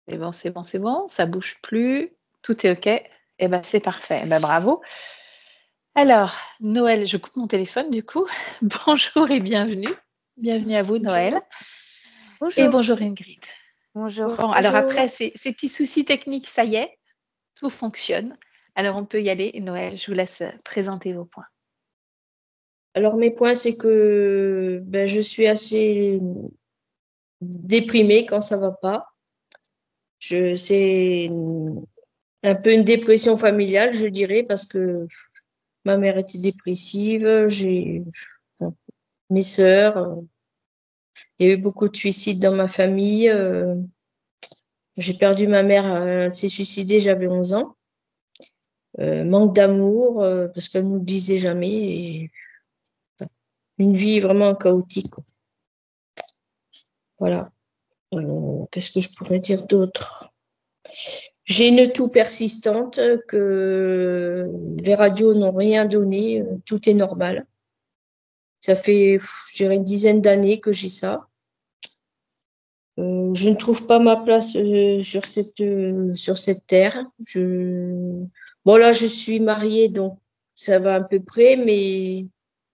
C'est bon, c'est bon, c'est bon, ça bouge plus, tout est OK. Eh ben, c'est parfait. Eh ben, bravo. Alors, Noël, je coupe mon téléphone du coup. Bonjour et bienvenue. Bienvenue à vous, Noël. Bonjour. Et Bonjour. bonjour Ingrid. Bonjour. Bon, alors Bonjour. après ces petits soucis techniques, ça y est, tout fonctionne. Alors on peut y aller. Noël, je vous laisse présenter vos points. Alors mes points, c'est que je suis assez déprimée quand ça va pas. C'est un peu une dépression familiale, je dirais, parce que ma mère était dépressive, enfin, mes sœurs, il y a eu beaucoup de suicides dans ma famille. J'ai perdu ma mère, elle s'est suicidée, j'avais 11 ans. Manque d'amour, parce qu'elle nous le disait jamais. Et une vie vraiment chaotique, quoi. Voilà. Qu'est-ce que je pourrais dire d'autre? J'ai une toux persistante que les radios n'ont rien donné. Tout est normal. Ça fait, je dirais, une dizaine d'années que j'ai ça. Je ne trouve pas ma place sur cette terre. Bon, là, je suis mariée, donc ça va à peu près, mais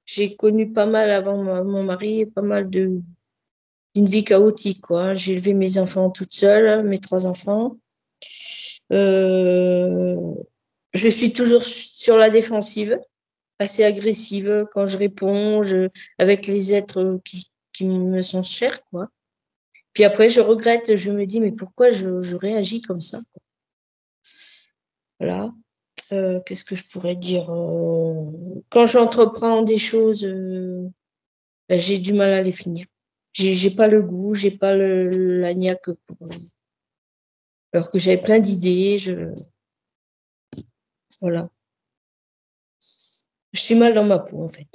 j'ai connu pas mal avant mon mari, pas mal d'une vie chaotique, quoi. J'ai élevé mes enfants toute seule, mes 3 enfants. Euh, je suis toujours sur la défensive, assez agressive quand je réponds, avec les êtres qui me sont chers, quoi. Puis après, je regrette, je me dis, mais pourquoi je réagis comme ça, quoi. Voilà. Qu'est-ce que je pourrais dire? Quand j'entreprends des choses, j'ai du mal à les finir. J'ai pas le goût, j'ai pas la niaque alors que j'avais plein d'idées. Voilà. Je suis mal dans ma peau, en fait.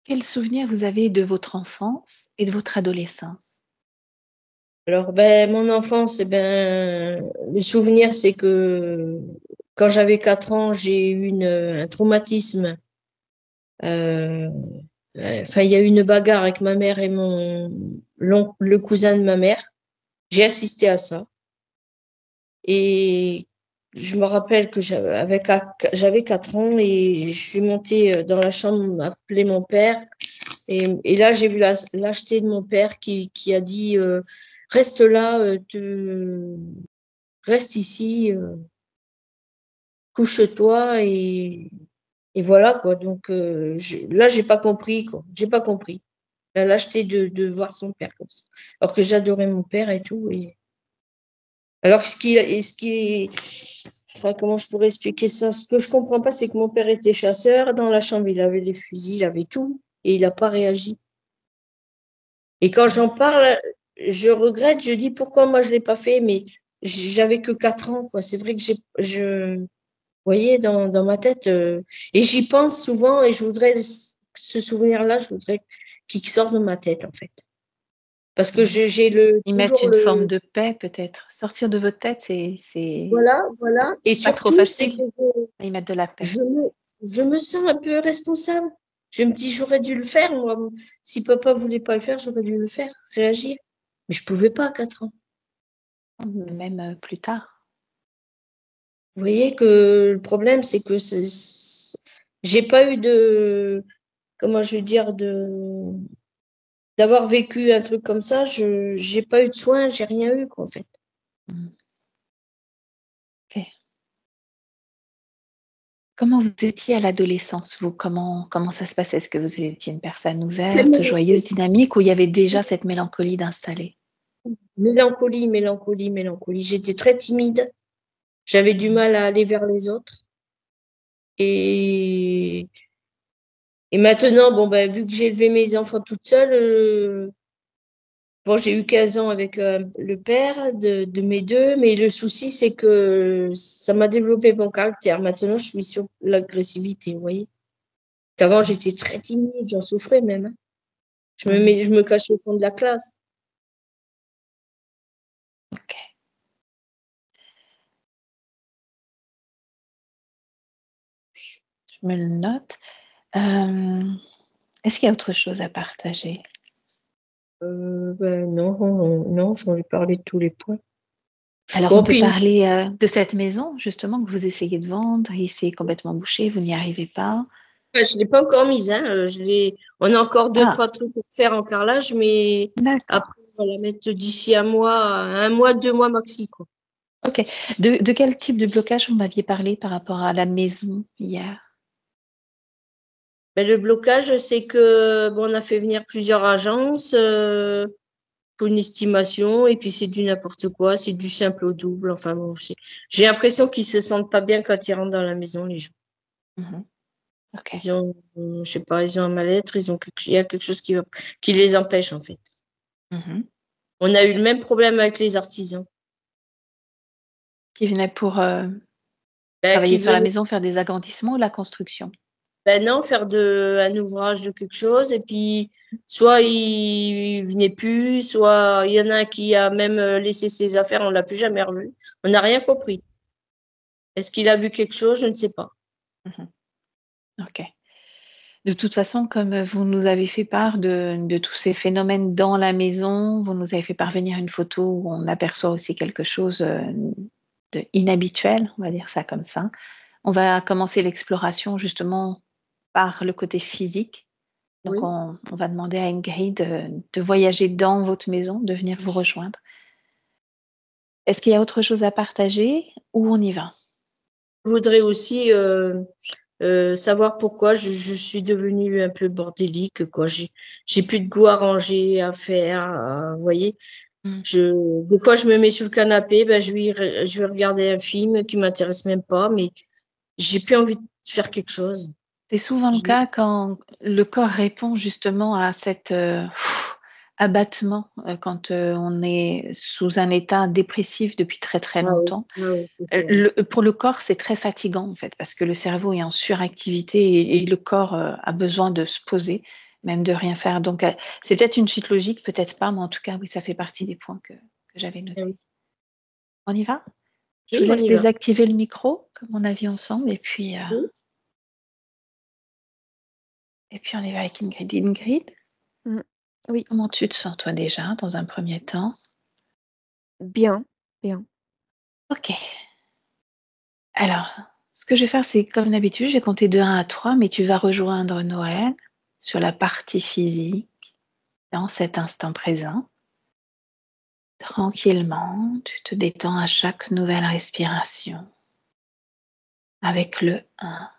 Quels souvenirs vous avez de votre enfance et de votre adolescence? Alors, mon enfance, le souvenir, c'est que quand j'avais 4 ans, j'ai eu un traumatisme. Euh, Enfin, il y a eu une bagarre avec ma mère et le cousin de ma mère. J'ai assisté à ça. Et je me rappelle que j'avais 4 ans et je suis montée dans la chambre appeler mon père. Et là, j'ai vu lâcheté de mon père qui a dit reste là, reste ici, couche-toi et voilà quoi. Donc là, j'ai pas compris quoi. J'ai pas compris la lâcheté de voir son père comme ça. Alors que j'adorais mon père et tout. Alors enfin comment je pourrais expliquer ça? Ce que je comprends pas, c'est que mon père était chasseur. Dans la chambre, il avait des fusils, il avait tout et il n'a pas réagi. Et quand j'en parle, je regrette, je dis pourquoi moi je l'ai pas fait, mais j'avais que 4 ans, quoi. C'est vrai que vous voyez, dans ma tête, et j'y pense souvent et je voudrais, ce souvenir-là, je voudrais qu'il sorte de ma tête, en fait. Parce que j'ai Y mettre toujours une forme de paix peut-être. Sortir de votre tête, c'est voilà, voilà. Et pas trop surtout, c'est que facile. Y mettre de la paix. je me, je me sens un peu responsable. Je me dis, j'aurais dû le faire, moi. Si papa voulait pas le faire, j'aurais dû le faire, réagir. Mais je pouvais pas à 4 ans. Même plus tard. Vous voyez que le problème, c'est que j'ai pas eu comment je veux dire, d'avoir vécu un truc comme ça. J'ai pas eu de soins, j'ai rien eu, quoi, en fait. Ok. Comment vous étiez à l'adolescence, vous? Comment ça se passait? Est-ce que vous étiez une personne C'est ouverte, joyeuse, dynamique, ou il y avait déjà cette mélancolie d'installer? mélancolie, mélancolie, mélancolie. J'étais très timide. J'avais du mal à aller vers les autres. Et, et maintenant, vu que j'ai élevé mes enfants toute seule, bon, j'ai eu 15 ans avec le père de mes deux, mais le souci, c'est que ça m'a développé mon caractère. Maintenant, je suis sur l'agressivité, vous voyez. Qu'avant, j'étais très timide, j'en souffrais même, hein. Je me cachais au fond de la classe. Ok. Je me le note. Est-ce qu'il y a autre chose à partager? Non, j'en ai parlé de tous les points. Alors, on Bon, peut puis, parler de cette maison, justement, que vous essayez de vendre. Il s'est complètement bouché, vous n'y arrivez pas. je ne l'ai pas encore mise, hein. On a encore deux, Ah, trois trucs à faire en carrelage, mais d'accord. après, on va la mettre d'ici un mois, 2 mois maxi, quoi. Ok. De quel type de blocage vous m'aviez parlé par rapport à la maison hier? Ben, le blocage, c'est que bon, on a fait venir plusieurs agences pour une estimation, et puis c'est du n'importe quoi, c'est du simple au double. Enfin bon, j'ai l'impression qu'ils se sentent pas bien quand ils rentrent dans la maison, les gens. Mhm. Ok. Ils ont, je sais pas, ils ont un mal-être, il y a quelque chose qui les empêche, en fait. Mhm. On a eu le même problème avec les artisans. Qui venait pour Ben, travailler qui sur la venaient, maison, faire des agrandissements ou la construction? ben non, faire un ouvrage de quelque chose, et puis soit il venait plus, soit il y en a un qui a même laissé ses affaires, on l'a plus jamais revu. On n'a rien compris. Est-ce qu'il a vu quelque chose? Je ne sais pas. Mhm. Ok. De toute façon, comme vous nous avez fait part de tous ces phénomènes dans la maison, vous nous avez fait parvenir une photo où on aperçoit aussi quelque chose de inhabituel, on va dire ça comme ça. On va commencer l'exploration justement par le côté physique. Donc, Oui. on va demander à Ingrid de voyager dans votre maison, de venir vous rejoindre. Est-ce qu'il y a autre chose à partager ou on y va? Je voudrais aussi savoir pourquoi je suis devenue un peu bordélique, quoi. J'ai plus de goût à ranger, à faire, vous voyez. Mm. Des fois, je me mets sur le canapé, ben, je vais regarder un film qui m'intéresse même pas, mais j'ai plus envie de faire quelque chose. C'est souvent le Je- cas quand le corps répond justement à cet abattement, quand on est sous un état dépressif depuis très très longtemps. Ah oui, c'est ça. Pour le corps, c'est très fatigant en fait, parce que le cerveau est en suractivité et le corps a besoin de se poser, même de rien faire. Donc, c'est peut-être une suite logique, peut-être pas, mais en tout cas, oui, ça fait partie des points que j'avais Ah notés. oui, On y va? Je oui, vous on laisse y va. désactiver le micro, comme on a vu ensemble, Oui. et puis on y va avec Ingrid. Ingrid, Mm. Oui, comment tu te sens toi déjà, dans un premier temps? bien, bien. Ok. Alors, ce que je vais faire, c'est comme d'habitude, je vais compter de 1 à 3, mais tu vas rejoindre Noël sur la partie physique, dans cet instant présent. Tranquillement, tu te détends à chaque nouvelle respiration avec le 1,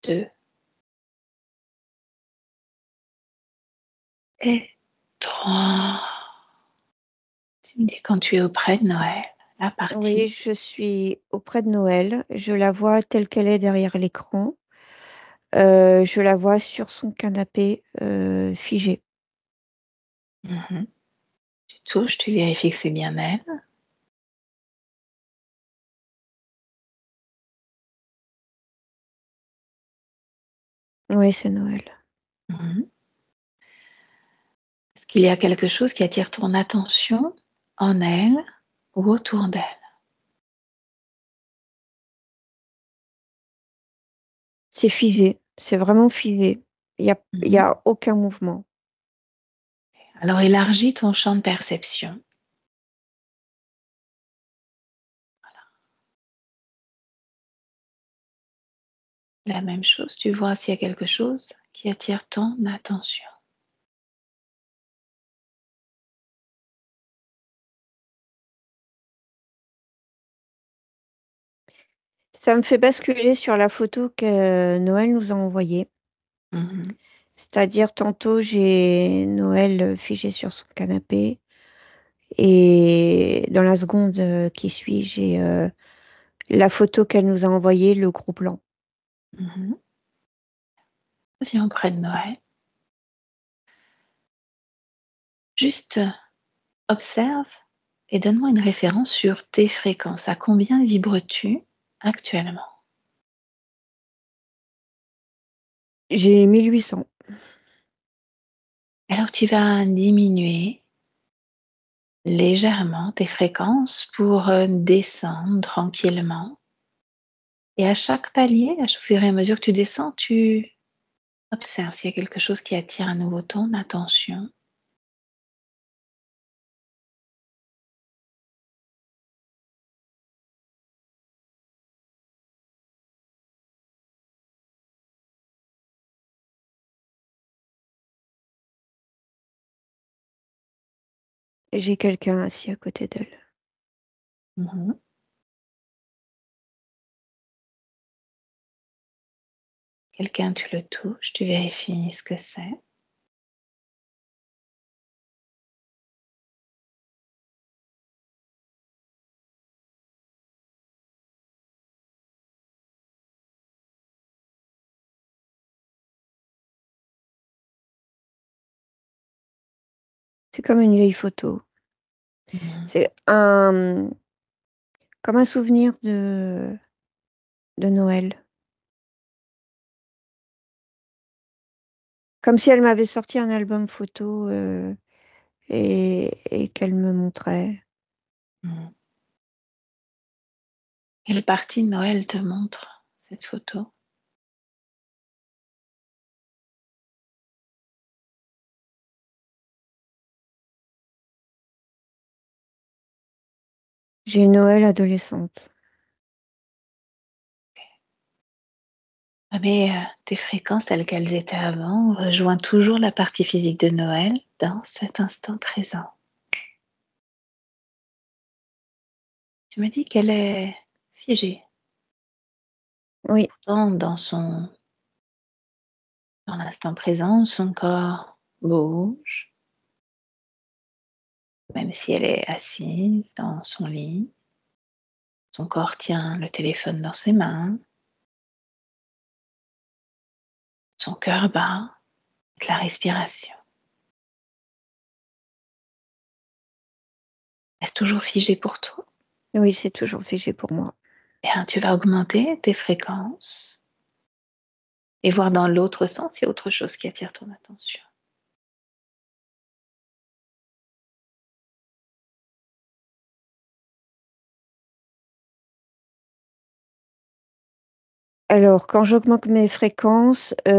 2 et 3. Tu me dis quand tu es auprès de Noël, la Oui, partie. je suis auprès de Noël. Je la vois telle qu'elle est derrière l'écran. Je la vois sur son canapé figé. Mhm. Tu touches, tu vérifies que c'est bien elle. Oui, c'est Noël. Mhm. Est-ce qu'il y a quelque chose qui attire ton attention en elle ou autour d'elle? C'est figé. C'est vraiment figé. Il y Mhm. a aucun mouvement. Alors élargis ton champ de perception. La même chose, tu vois s'il y a quelque chose qui attire ton attention. Ça me fait basculer sur la photo que Noël nous a envoyée. Mhm. C'est-à-dire, tantôt, j'ai Noël figé sur son canapé. Et dans la seconde qui suit, j'ai la photo qu'elle nous a envoyée, le gros blanc. Mhm. Viens auprès de Noël. Juste observe et donne-moi une référence sur tes fréquences. À combien vibres-tu actuellement? J'ai 1800. Alors tu vas diminuer légèrement tes fréquences pour descendre tranquillement. Et à chaque palier, au fur et à mesure que tu descends, tu Observe s'il y a quelque chose qui attire à nouveau ton attention. Et j'ai quelqu'un assis à côté d'elle. Mhm. Quelqu'un, tu le touches, tu vérifies ce que c'est. C'est comme une vieille photo. Mhm. C'est comme un souvenir de Noël. Comme si elle m'avait sorti un album photo et qu'elle me montrait. Mhm. Quelle partie de Noël te montre cette photo? J'ai une Noël adolescente. Mais tes fréquences telles qu'elles étaient avant rejoignent toujours la partie physique de Noël dans cet instant présent. Tu me dis qu'elle est figée. Oui, Pourtant, dans l'instant présent, son corps bouge, même si elle est assise dans son lit. Son corps tient le téléphone dans ses mains. Son cœur bat avec la respiration. Est-ce toujours figé pour toi? oui, c'est toujours figé pour moi. Bien, tu vas augmenter tes fréquences et voir dans l'autre sens s'il y a autre chose qui attire ton attention. Alors, quand j'augmente mes fréquences, ça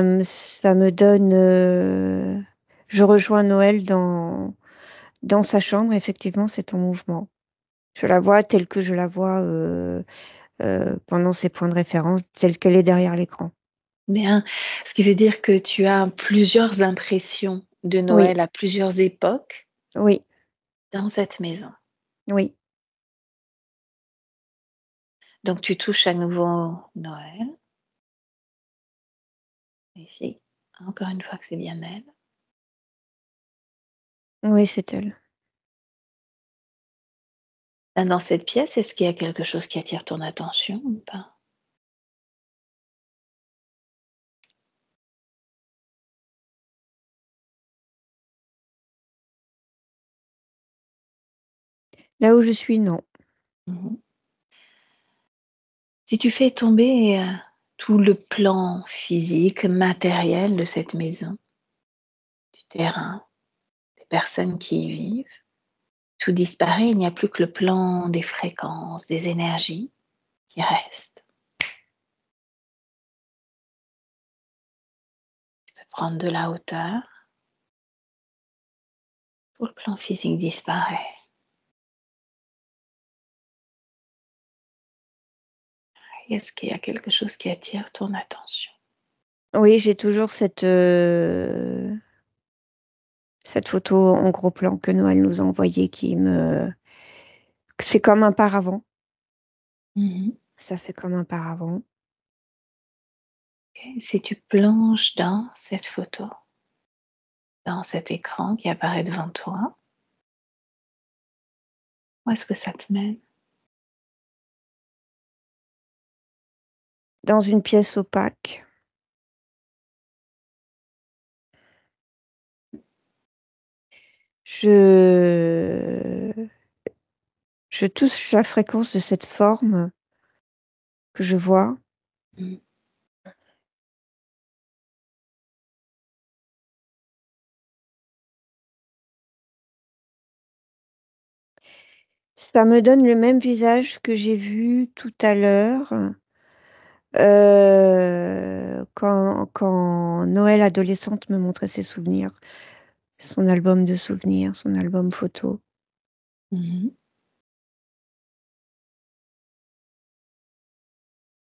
me donne. Je rejoins Noël dans sa chambre. Effectivement, c'est en mouvement. Je la vois telle que je la vois pendant ses points de référence, telle qu'elle est derrière l'écran. Bien, ce qui veut dire que tu as plusieurs impressions de Oui, Noël à plusieurs époques oui, dans cette maison. oui. Donc tu touches à nouveau Noël. Vérifie encore une fois que c'est bien elle. Oui, c'est elle. Là, dans cette pièce, est-ce qu'il y a quelque chose qui attire ton attention ou pas? Là où je suis, non. Mhm. Si tu fais tomber tout le plan physique, matériel de cette maison, du terrain, des personnes qui y vivent, tout disparaît, il n'y a plus que le plan des fréquences, des énergies qui restent. Tu peux prendre de la hauteur, tout le plan physique disparaît. Est-ce qu'il y a quelque chose qui attire ton attention? Oui, j'ai toujours cette photo en gros plan que Noël nous a envoyée qui me. C'est comme un paravent. Mhm. Ça fait comme un paravent. Ok. Si tu plonges dans cette photo, dans cet écran qui apparaît devant toi, où est-ce que ça te mène? Dans une pièce opaque. Je, je touche la fréquence de cette forme que je vois. Mhm. Ça me donne le même visage que j'ai vu tout à l'heure, Quand Noël adolescente me montrait ses souvenirs, son album de souvenirs, son album photo. Mhm.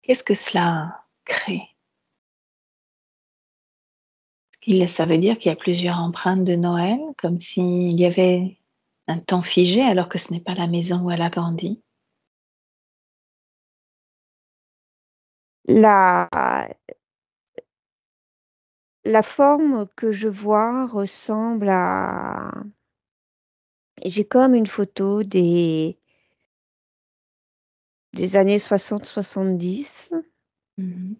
Qu'est-ce que cela crée? Ça veut dire qu'il y a plusieurs empreintes de Noël, comme s'il y avait un temps figé alors que ce n'est pas la maison où elle a grandi. La, la forme que je vois ressemble à... J'ai comme une photo des années 60-70. Mhm.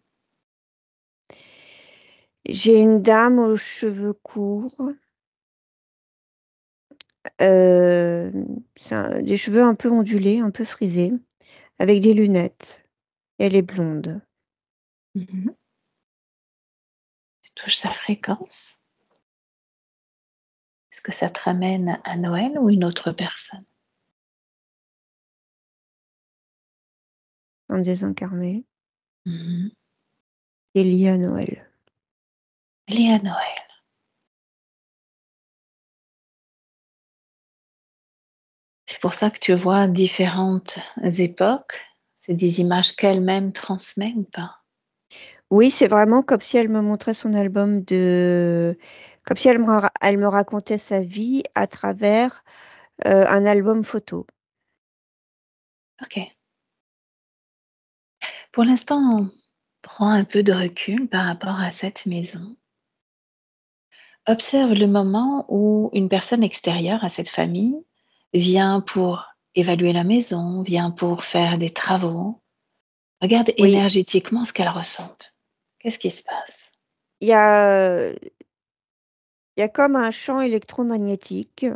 J'ai une dame aux cheveux courts, des cheveux un peu ondulés, un peu frisés, avec des lunettes. Elle est blonde. Mhm. Tu touches sa fréquence. Est-ce que ça te ramène à Noël ou une autre personne? Un désincarné, Mhm. est lié à Noël. Lié à Noël. C'est pour ça que tu vois différentes époques. C'est des images qu'elle-même transmet ou pas? Oui, c'est vraiment comme si elle me montrait son album Comme si elle me racontait sa vie à travers un album photo. Ok. Pour l'instant, prends un peu de recul par rapport à cette maison. Observe le moment où une personne extérieure à cette famille vient pour évaluer la maison, vient pour faire des travaux. Regarde Oui, énergétiquement ce qu'elle ressent. Qu'est-ce qui se passe? il y a, il y a comme un champ électromagnétique,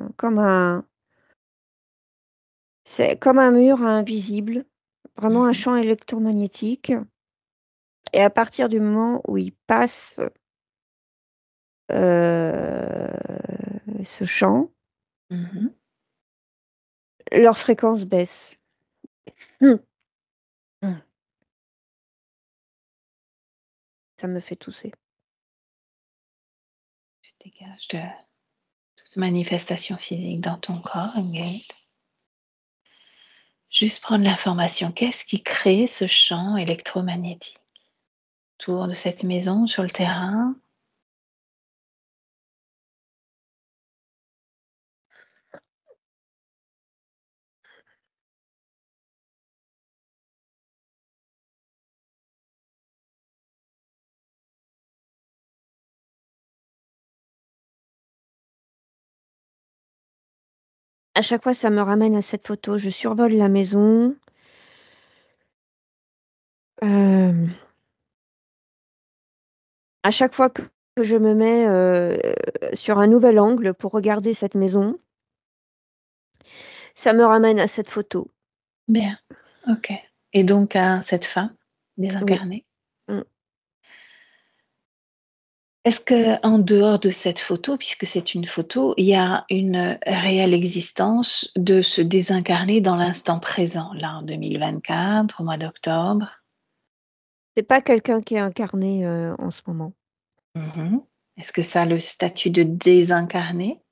c'est comme un mur invisible, vraiment un Mhm. champ électromagnétique. Et à partir du moment où il passe euh, ce champ, Mhm. leur fréquence baisse. Hum, hum, Ça me fait tousser. Tu dégages de toute manifestation physique dans ton corps, Ingrid. Juste prendre l'information. Qu'est-ce qui crée ce champ électromagnétique autour de cette maison, sur le terrain? À chaque fois, ça me ramène à cette photo. Je survole la maison. Euh, à chaque fois que je me mets sur un nouvel angle pour regarder cette maison, ça me ramène à cette photo. Bien, ok. Et donc à cette femme Oui. désincarnée. Mm. Est-ce que en dehors de cette photo, puisque c'est une photo, il y a une réelle existence de se désincarner dans l'instant présent, là en 2024, au mois d'octobre? C'est pas quelqu'un qui est incarné en ce moment. Mhm. Est-ce que ça a le statut de désincarné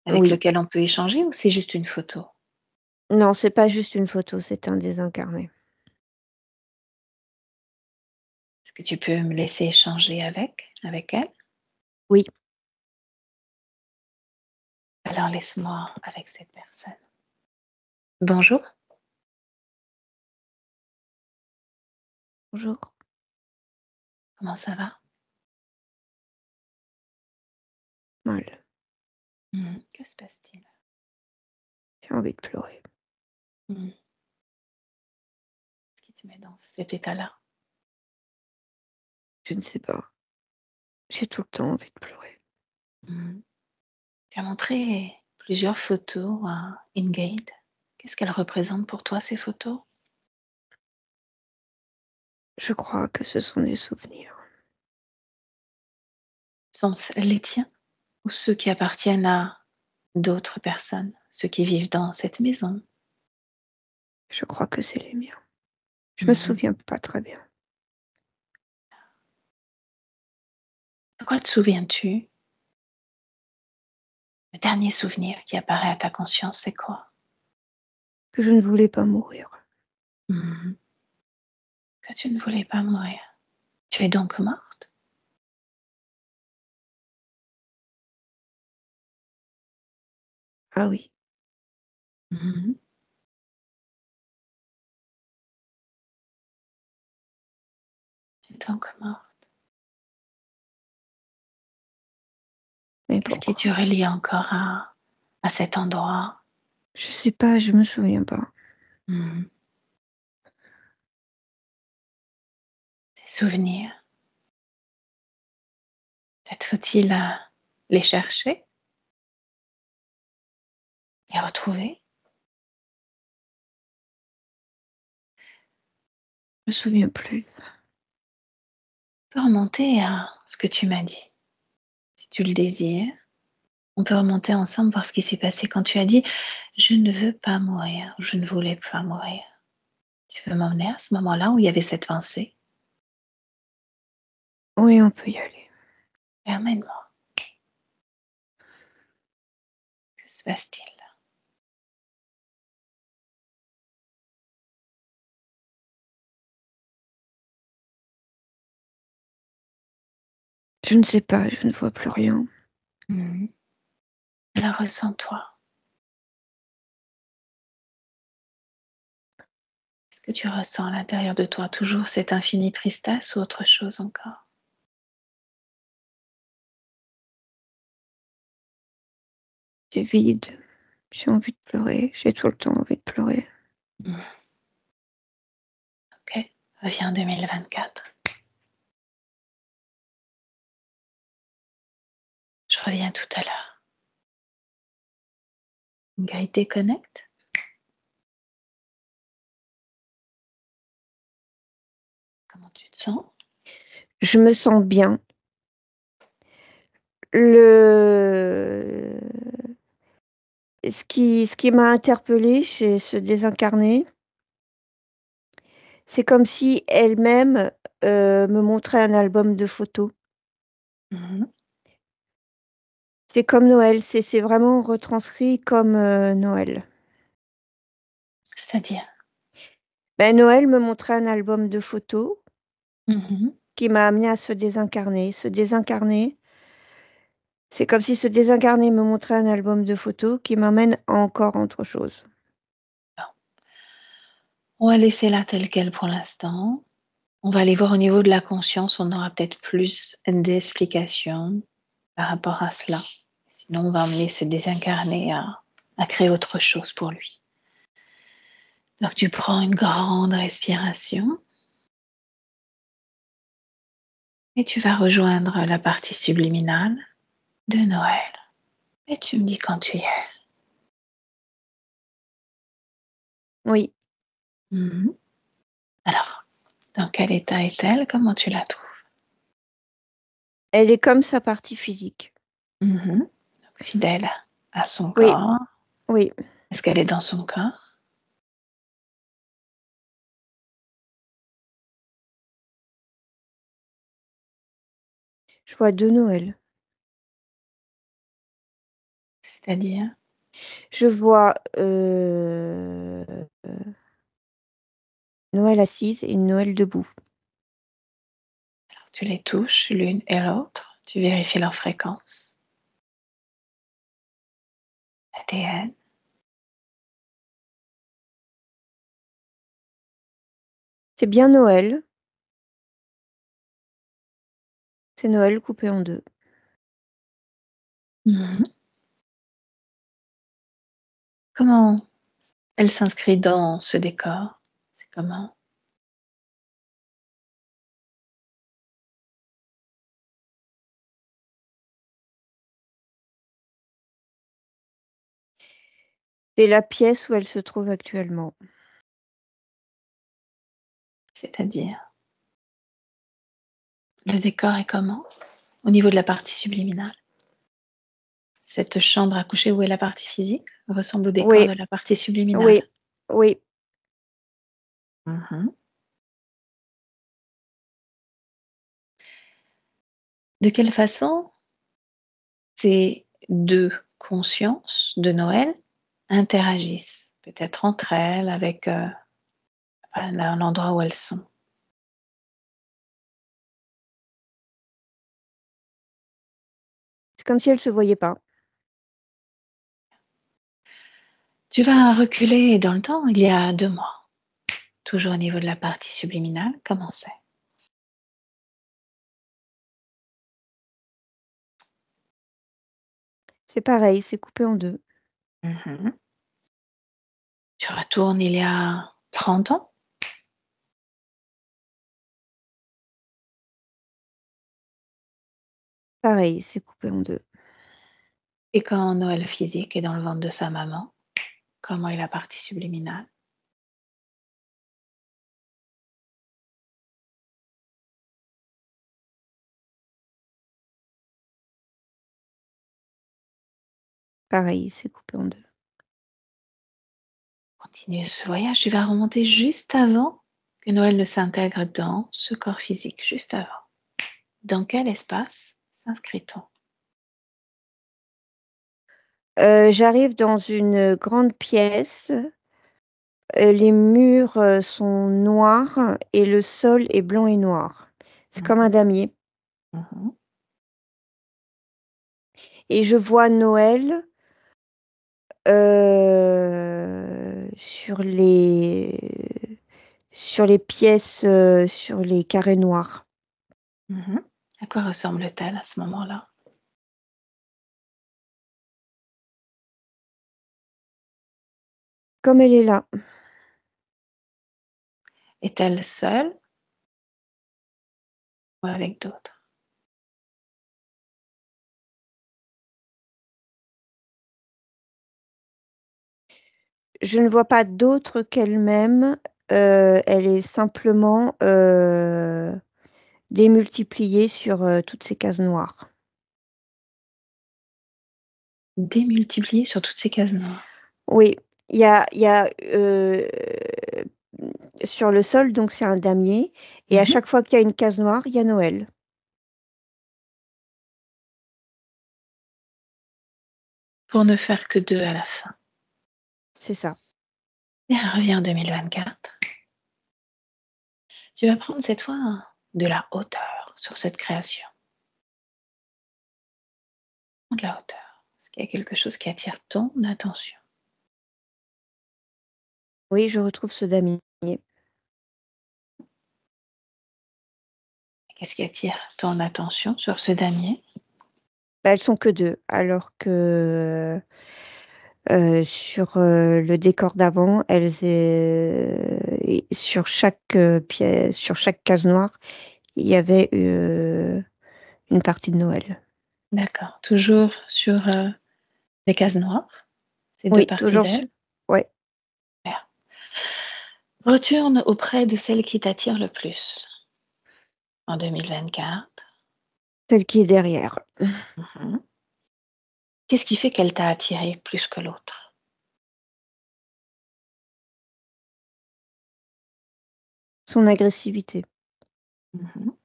avec Oui. lequel on peut échanger ou c'est juste une photo? Non, c'est pas juste une photo, c'est un désincarné. Est-ce que tu peux me laisser échanger avec elle? Oui. Alors laisse-moi avec cette personne. Bonjour, Bonjour. comment ça va? Mal. Que se passe-t-il? J'ai envie de pleurer. Mmh. Qu'est-ce qui te met dans cet état-là? Je ne sais pas. J'ai tout le temps envie de pleurer. Mmh. Tu as montré plusieurs photos à Ingrid. Qu'est-ce qu'elles représentent pour toi, ces photos? Je crois que ce sont des souvenirs. Sont-ce les tiens ou ceux qui appartiennent à d'autres personnes, ceux qui vivent dans cette maison? Je crois que c'est les miens. Je me Mmh. souviens pas très bien. quoi te souviens-tu? Le dernier souvenir qui apparaît à ta conscience, c'est quoi? Que je ne voulais pas mourir. Que tu ne voulais pas mourir. Tu es donc morte? Ah oui. Tu es donc morte. Mais Qu'est-ce qui pourquoi? te relie encore à cet endroit? Je sais pas, je me souviens pas. Ces souvenirs, peut-être faut-il les chercher, les retrouver? Je me souviens plus. On peut remonter à ce que tu m'as dit, si tu le désires. On peut remonter ensemble voir ce qui s'est passé quand tu as dit je ne veux pas mourir, je ne voulais pas mourir. Tu veux m'emmener à ce moment-là où il y avait cette pensée? Oui, on peut y aller. Emmène-moi. Que se passe-t-il? Je ne sais pas, je ne vois plus rien. Alors ressens-toi. Est-ce que tu ressens à l'intérieur de toi toujours cette infinie tristesse ou autre chose encore? C'est vide. J'ai envie de pleurer. J'ai tout le temps envie de pleurer. Ok, reviens en 2024. Je reviens tout à l'heure. Ingrid déconnecte. Comment tu te sens? Je me sens bien. Ce qui m'a interpellée chez ce désincarné, c'est comme si elle-même me montrait un album de photos. C'est comme Noël, c'est vraiment retranscrit comme Noël. C'est-à-dire? Ben, Noël me montrait un album de photos qui m'a amené à se désincarner. Se désincarner, c'est comme si ce désincarné me montrait un album de photos qui m'amène à encore autre chose. On va laisser là tel quel pour l'instant. On va aller voir au niveau de la conscience, on aura peut-être plus d'explications par rapport à cela. Sinon, on va emmener ce désincarné à créer autre chose pour lui. Donc, tu prends une grande respiration et tu vas rejoindre la partie subliminale de Noël. Et tu me dis quand tu y es. Oui, Alors, dans quel état est-elle? Comment tu la trouves? elle est comme sa partie physique. Donc, fidèle à son Oui, corps. oui. Est-ce qu'elle est dans son corps? Je vois 2 Noël. C'est-à-dire? Je vois Noël assise et Noël debout. Tu les touches l'une et l'autre. Tu vérifies leur fréquence. ADN. C'est bien Noël. C'est Noël coupé en 2. Comment elle s'inscrit dans ce décor? C'est comment? C'est la pièce où elle se trouve actuellement. C'est-à-dire? Le décor est comment? Au niveau de la partie subliminale. Cette chambre à coucher où est la partie physique ressemble au décor Oui, de la partie subliminale. oui, oui. De quelle façon ces deux consciences de Noël interagissent, peut-être entre elles, avec l'endroit où elles sont. C'est comme si elle ne se voyait pas. Tu vas reculer dans le temps, il y a 2 mois, toujours au niveau de la partie subliminale, comment c'est? C'est pareil, c'est coupé en deux. Mmh. Tu retournes il y a 30 ans? Pareil, c'est coupé en deux. Et quand Noël physique est dans le ventre de sa maman, comment est la partie subliminale? Pareil, c'est coupé en deux. Continue ce voyage, tu vas remonter juste avant que Noël ne s'intègre dans ce corps physique, juste avant. Dans quel espace s'inscrit-on? J'arrive dans une grande pièce. Les murs sont noirs et le sol est blanc et noir. C'est comme un Mmh. damier. Mmh. Et je vois Noël sur les pièces, sur les carrés noirs. Mmh. À quoi ressemble-t-elle à ce moment-là? Comme elle est là. Est-elle seule ou avec d'autres? Je ne vois pas d'autre qu'elle-même. Elle est simplement démultipliée sur toutes ces cases noires. Démultipliée sur toutes ces cases noires. Oui, il y a sur le sol, donc c'est un damier, et à Mmh. chaque fois qu'il y a une case noire, il y a Noël. Pour ne faire que 2 à la fin. C'est ça. Et reviens en 2024. Tu vas prendre cette fois de la hauteur sur cette création. De la hauteur. Est-ce qu'il y a quelque chose qui attire ton attention? Oui, je retrouve ce damier. Qu'est-ce qui attire ton attention sur ce damier? Bah, elles sont que 2, alors que, sur, le décor d'avant, et sur chaque, pièce, sur chaque case noire, il y avait, une partie de Noël. D'accord. Toujours sur les cases noires, ces 2 Oui, parties toujours su d'elle. ouais, Super. Retourne auprès de celle qui t'attire le plus en 2024. celle qui est derrière. Mhm. Qu'est-ce qui fait qu'elle t'a attiré plus que l'autre? Son agressivité, Mhm.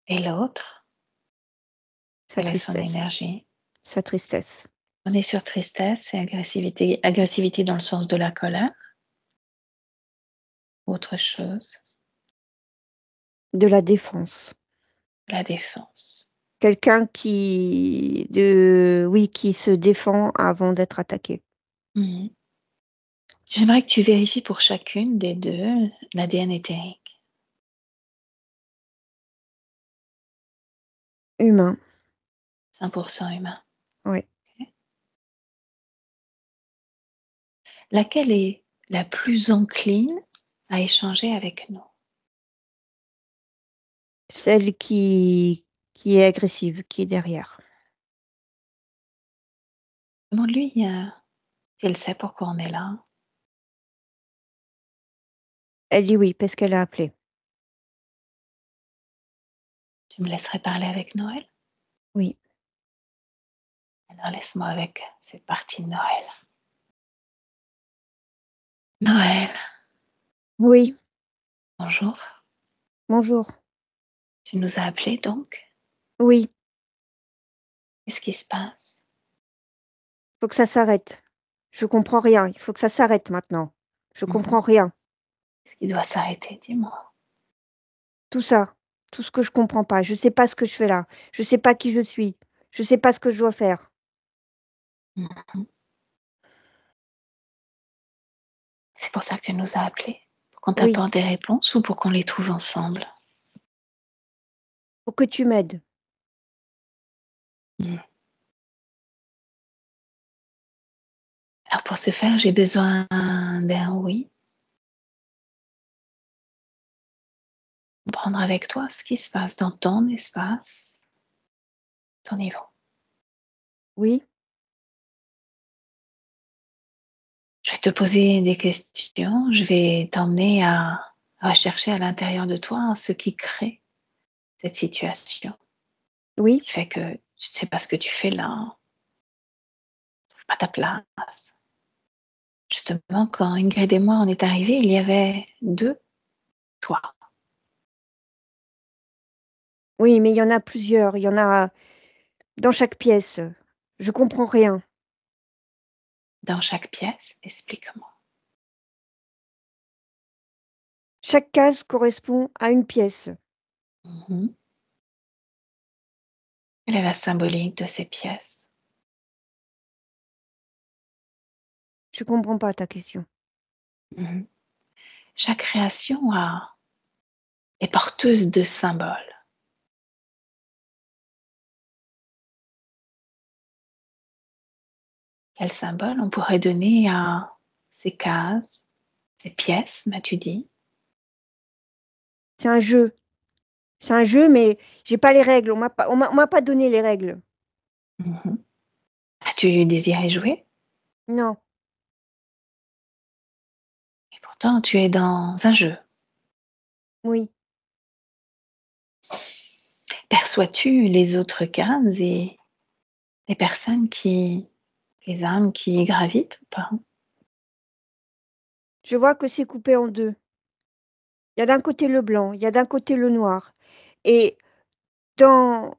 Et l'autre, sa quelle est son tristesse, énergie? sa tristesse, On est sur tristesse et agressivité. Agressivité dans le sens de la colère, autre chose, de la défense. la défense. Quelqu'un qui se défend avant d'être attaqué. Mhm. J'aimerais que tu vérifies pour chacune des deux l'ADN éthérique. Humain, 100% humain. ouais. Ok. Laquelle est la plus encline à échanger avec nous? Celle qui est agressive, qui est derrière. Demande-lui si elle sait pourquoi on est là. Elle dit oui, parce qu'elle a appelé. Tu me laisserais parler avec Noël? Oui. Alors laisse-moi avec cette partie de Noël. Noël, Oui, bonjour. bonjour. Tu nous as appelés donc? Oui, Qu'est-ce qui se passe? faut que ça s'arrête. Je comprends rien. Il faut que ça s'arrête maintenant. Je Mhm. comprends rien. Qu'est-ce qui doit s'arrêter? Dis-moi. Tout ça, tout ce que je comprends pas. Je sais pas ce que je fais là. Je sais pas qui je suis. Je sais pas ce que je dois faire. Mhm. C'est pour ça que tu nous as appelés? Pour qu'on Oui, t'apporte des réponses ou pour qu'on les trouve ensemble? faut que tu m'aides. Mhm. Alors pour ce faire, j'ai besoin d'un oui. Prendre avec toi ce qui se passe dans ton espace, ton niveau. Oui, Je vais te poser des questions, je vais t'emmener à rechercher à l'intérieur de toi ce qui crée cette situation, oui. qui fait que tu ne sais pas ce que tu fais là, pas ta place. Justement, quand Ingrid et moi on est arrivés, il y avait 2 toi. Oui, mais il y en a plusieurs. Il y en a dans chaque pièce. Je comprends rien. Dans chaque pièce. Explique-moi. Chaque case correspond à une pièce. Mhm. Quelle est la symbolique de ces pièces? Je comprends pas ta question. Mhm. Chaque création est porteuse de symboles. Quel symbole on pourrait donner à ces cases, ces pièces, m'as-tu dit? C'est un jeu. C'est un jeu, mais j'ai pas les règles. On m'a pas donné les règles. Mhm. As-tu désiré jouer? Non. Et pourtant, tu es dans un jeu. Oui. Perçois-tu les autres cases et les personnes les âmes qui y gravitent ou pas? Je vois que c'est coupé en deux. Il y a d'un côté le blanc, il y a d'un côté le noir. Et dans,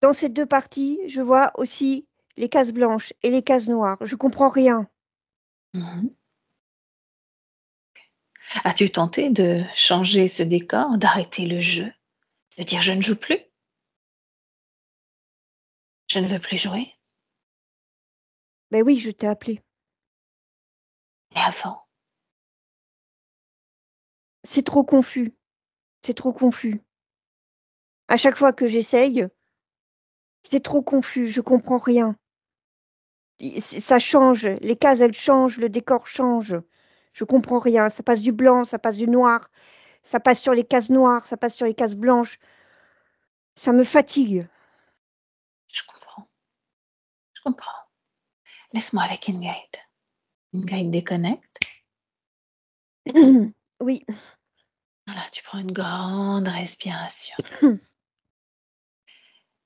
dans ces deux parties, je vois aussi les cases blanches et les cases noires. Je comprends rien. Mhm. As-tu tenté de changer ce décor, d'arrêter le jeu, de dire je ne joue plus, je ne veux plus jouer? Ben oui, je t'ai appelé. Et avant? C'est trop confus. C'est trop confus. À chaque fois que j'essaye, c'est trop confus. Je comprends rien. Ça change. Les cases, elles changent. Le décor change. Je comprends rien. Ça passe du blanc, ça passe du noir. Ça passe sur les cases noires, ça passe sur les cases blanches. Ça me fatigue. Je comprends, je comprends. Laisse-moi avec Ingrid. Ingrid déconnecte. Oui. Voilà, tu prends une grande respiration.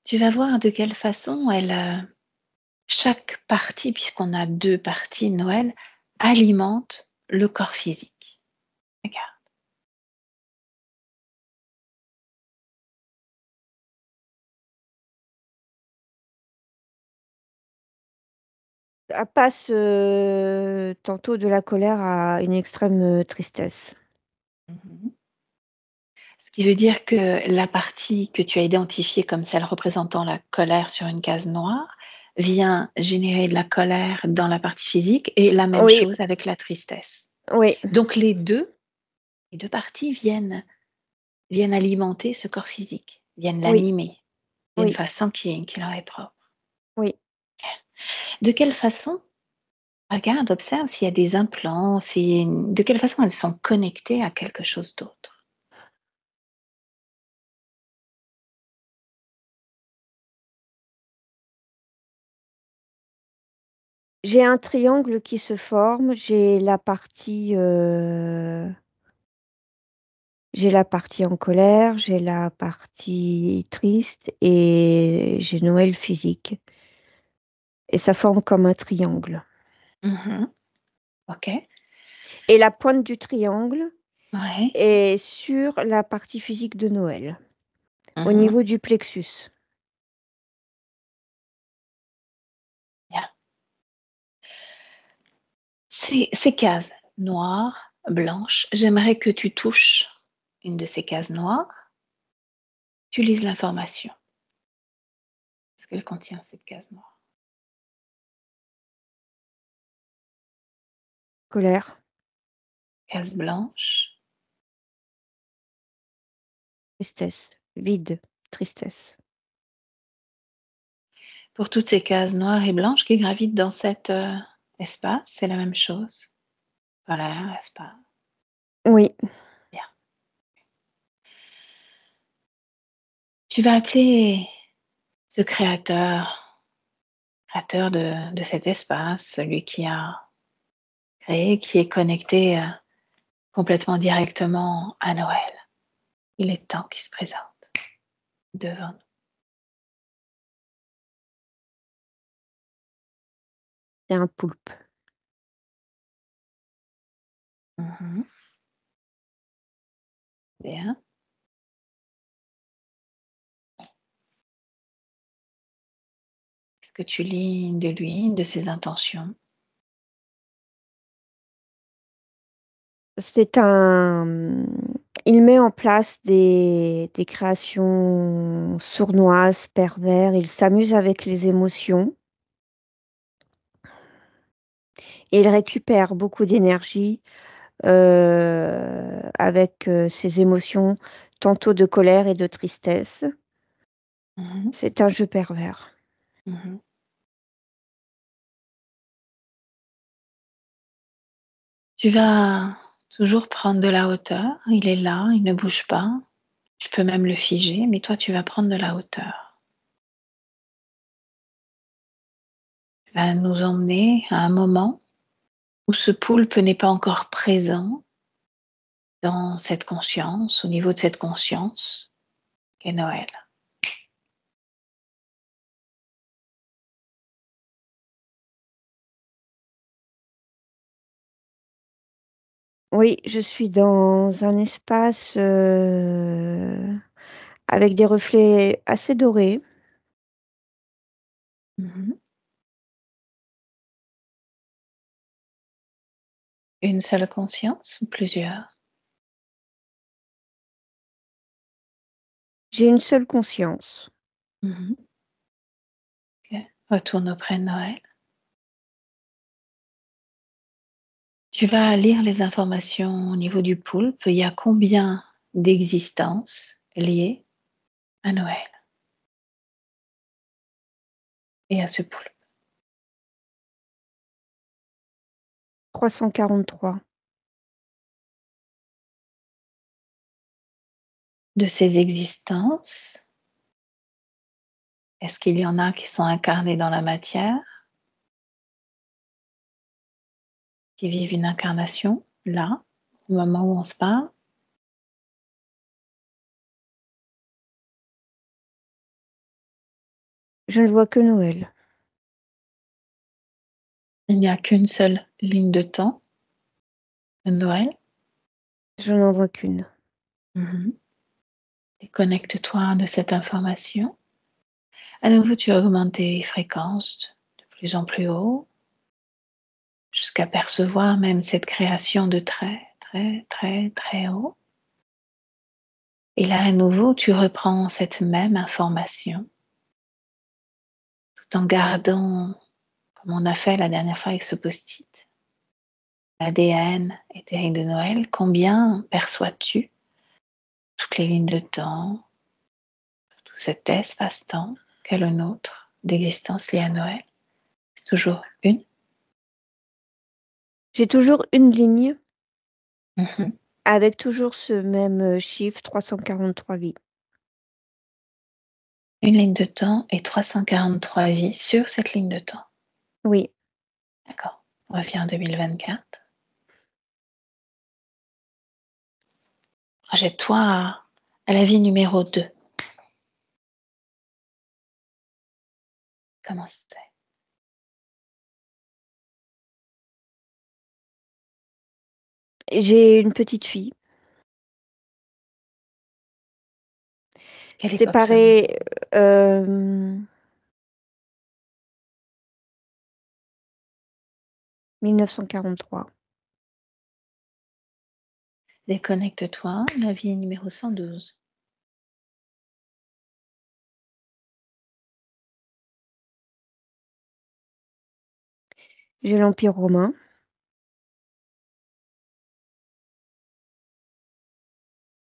Tu vas voir de quelle façon chaque partie, puisqu'on a 2 parties Noël, alimente le corps physique. Regarde. Elle passe tantôt de la colère à une extrême tristesse. Mhm. Ce qui veut dire que la partie que tu as identifiée comme celle représentant la colère sur une case noire vient générer de la colère dans la partie physique et la même Oui, chose avec la tristesse. oui, Donc les deux parties viennent alimenter ce corps physique, viennent oui, l'animer d'une oui, façon qui leur est propre. oui. De quelle façon, regarde, observe s'il y a des implants, de quelle façon elles sont connectées à quelque chose d'autre. J'ai un triangle qui se forme. J'ai la partie en colère, j'ai la partie triste et j'ai Noël physique. Et ça forme comme un triangle. Mhm. Ok, Et la pointe du triangle ouais. est sur la partie physique de Noël, au Mhm. niveau du plexus. Ces cases noires, blanches, j'aimerais que tu touches une de ces cases noires, tu lises l'information. Qu'est-ce qu'elle contient, cette case noire? Colère, Case blanche, tristesse, vide, tristesse. pour toutes ces cases noires et blanches qui gravitent dans cet espace, c'est la même chose. Colère, espace. Oui, Bien. Tu vas appeler ce créateur de cet espace, celui qui a créé, qui est connecté complètement directement à Noël. Il est temps qu'il se présente devant nous. c'est un poulpe. Mhm. Bien. Est-ce que tu lis de lui, de ses intentions? C'est il met en place des créations sournoises, pervers. Il s'amuse avec les émotions. Et il récupère beaucoup d'énergie avec ses émotions, tantôt de colère et de tristesse. Mhm. C'est un jeu pervers. Mhm. Tu vas toujours prendre de la hauteur. Il est là, il ne bouge pas. Tu peux même le figer, mais toi, tu vas prendre de la hauteur. Tu vas nous emmener à un moment où ce poulpe n'est pas encore présent dans cette conscience, au niveau de cette conscience qu'est Noël. Oui, je suis dans un espace avec des reflets assez dorés. Mhm. Une seule conscience ou plusieurs? J'ai une seule conscience. Mhm. Ok. Retourne auprès de Noël. Tu vas lire les informations au niveau du poulpe. Il y a combien d'existences liées à Noël et à ce poulpe? 343. De ces existences, est-ce qu'il y en a qui sont incarnées dans la matière, qui vivent une incarnation là, au moment où on se parle? Je ne vois que Noël. Il n'y a qu'une seule ligne de temps de Noël. Je n'en vois qu'une. Mhm. Et connecte-toi de cette information. À nouveau, tu augmentes tes fréquences de plus en plus haut, jusqu'à percevoir même cette création de très, très, très, très haut. Et là, à nouveau, tu reprends cette même information, tout en gardant, comme on a fait la dernière fois avec ce post-it, l'ADN éthérique de Noël. Combien perçois-tu toutes les lignes de temps, tout cet espace-temps qu'est le nôtre d'existence liée à Noël? C'est toujours une. J'ai toujours une ligne Mhm. avec toujours ce même chiffre, 343 vies. Une ligne de temps et 343 vies sur cette ligne de temps. Oui, D'accord. On revient en 2024. Projette-toi à la vie numéro 2. Comment c'était? j'ai une petite fille Quelle époque selon séparée. euh, 1943. Déconnecte-toi. La vie numéro 112. J'ai l'Empire romain.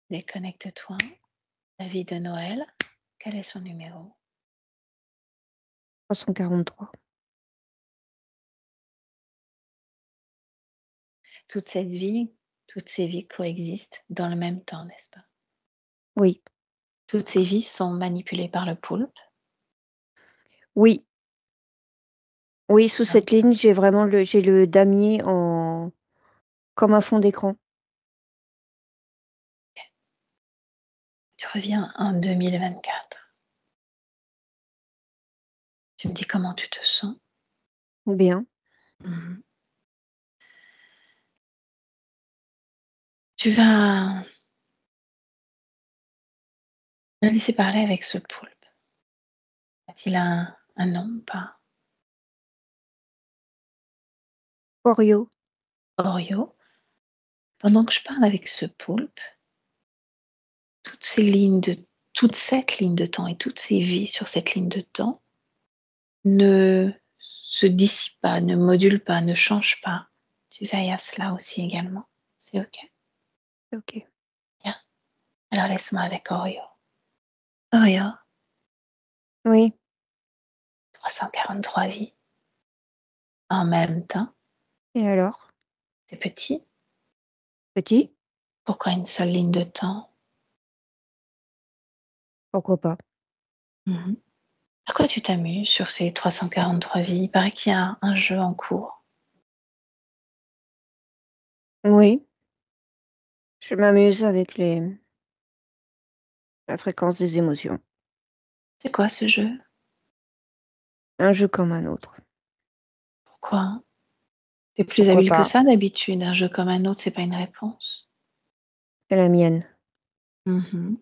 Déconnecte-toi. La vie de Noël. Quel est son numéro? 343. Toute cette vie, toutes ces vies coexistent dans le même temps, n'est-ce pas? Oui. Toutes ces vies sont manipulées par le poulpe. Oui. Oui, sous Ah. cette ligne, j'ai vraiment j'ai le damier comme un fond d'écran. Tu reviens en 2024. Tu me dis comment tu te sens. Bien. Mhm. Tu vas me laisser parler avec ce poulpe. A-t-il un nom ou pas? Oreo. Oreo. Pendant que je parle avec ce poulpe, toute cette ligne de temps et toutes ces vies sur cette ligne de temps ne se dissipent pas, ne modulent pas, ne changent pas. Tu veilles à cela aussi également. C'est OK? Ok. Bien. Alors laisse-moi avec Oreo. Oreo, Oui. 343 vies en même temps. Et alors? C'est petit. Petit? Pourquoi une seule ligne de temps? Pourquoi pas? Mhm. À quoi tu t'amuses sur ces 343 vies? Il paraît qu'il y a un jeu en cours. Oui. Je m'amuse avec la fréquence des émotions. C'est quoi ce jeu? Un jeu comme un autre. Pourquoi? T'es plus Pourquoi habile que pas? ça d'habitude. Un jeu comme un autre, c'est pas une réponse. C'est la mienne. Mhm.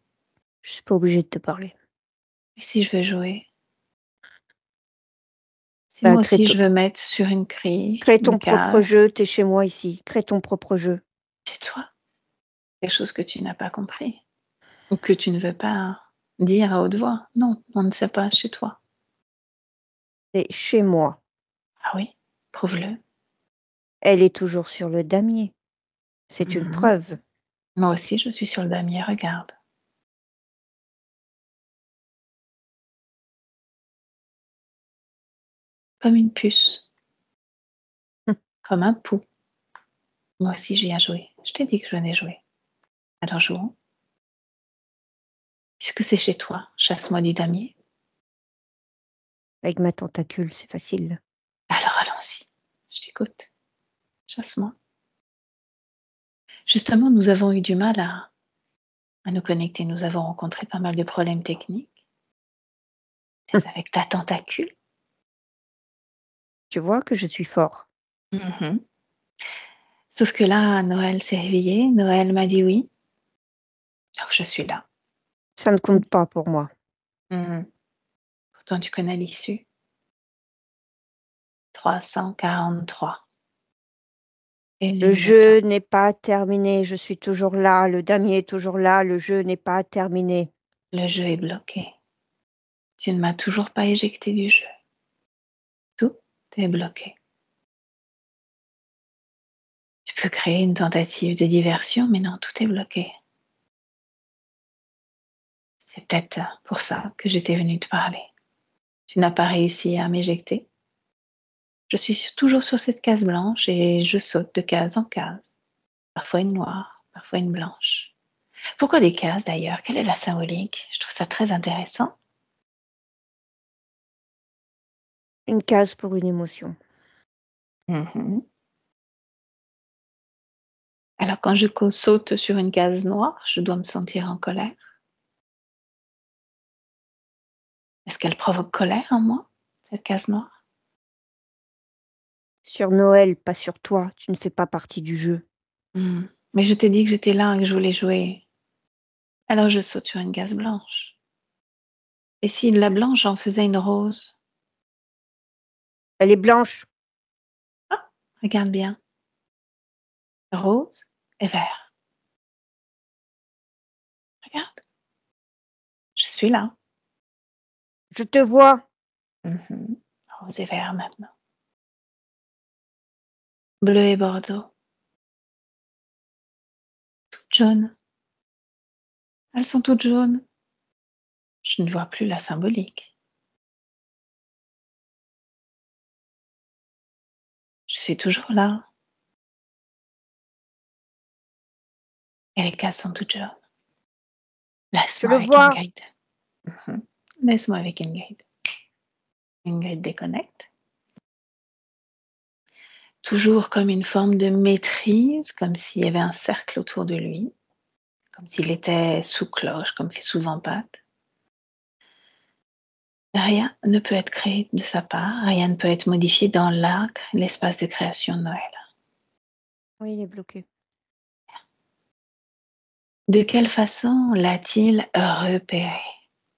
Je suis pas obligée de te parler. Et si je veux jouer? Si Bah, moi aussi je veux mettre sur une grille, crée une ton propre case, jeu. T'es chez moi ici. Crée ton propre jeu. chez toi, quelque chose que tu n'as pas compris ou que tu ne veux pas dire à haute voix. Non, on ne sait pas chez toi. C'est chez moi. Ah oui, prouve-le. Elle est toujours sur le damier. C'est une Mhm. preuve. Moi aussi, je suis sur le damier, regarde. Comme une puce, comme un pou. Moi aussi, j'y ai joué. Je t'ai dit que je venais jouer. Alors jouons. Puisque c'est chez toi, chasse-moi du damier. Avec ma tentacule, c'est facile. Alors allons-y. Je t'écoute. Chasse-moi. Justement, nous avons eu du mal à nous connecter. Nous avons rencontré pas mal de problèmes techniques. C'est avec ta tentacule. Tu vois que je suis fort. Mhm. Sauf que là, Noël s'est réveillé. Noël m'a dit oui. Donc je suis là. Ça ne compte pas pour moi. Mhm. Pourtant, tu connais l'issue. 343. Et Le ligne de jeu temps. n'est pas terminé. Je suis toujours là. Le damier est toujours là. Le jeu n'est pas terminé. Le jeu est bloqué. Tu ne m'as toujours pas éjecté du jeu. Tout est bloqué. Tu peux créer une tentative de diversion, mais non, tout est bloqué. C'est peut-être pour ça que j'étais venue te parler. Tu n'as pas réussi à m'éjecter. Je suis toujours sur cette case blanche et je saute de case en case. Parfois une noire, parfois une blanche. Pourquoi des cases d'ailleurs? Quelle est la symbolique? Je trouve ça très intéressant. Une case pour une émotion. Mhm. Alors quand je saute sur une case noire, je dois me sentir en colère. Est-ce qu'elle provoque colère en moi, cette case noire? Sur Noël, pas sur toi. Tu ne fais pas partie du jeu. Mais je t'ai dit que j'étais là et que je voulais jouer. Alors je saute sur une case blanche. Et si la blanche en faisait une rose? Elle est blanche. Ah, Regarde bien. Rose et vert. Regarde. Je suis là. Je te vois. Rose et vert maintenant. Bleu et bordeaux. Toutes jaunes. Elles sont toutes jaunes. Je ne vois plus la symbolique. Je suis toujours là. Et les cases sont toutes jaunes. Je Laisse-moi le avec vois. Ingrid. Laisse-moi avec Ingrid. Ingrid déconnecte. Toujours comme une forme de maîtrise, comme s'il y avait un cercle autour de lui, comme s'il était sous cloche, comme sous Vampate. Rien ne peut être créé de sa part, rien ne peut être modifié dans l'arc, l'espace de création de Noël. Oui, il est bloqué. De quelle façon l'a-t-il repéré?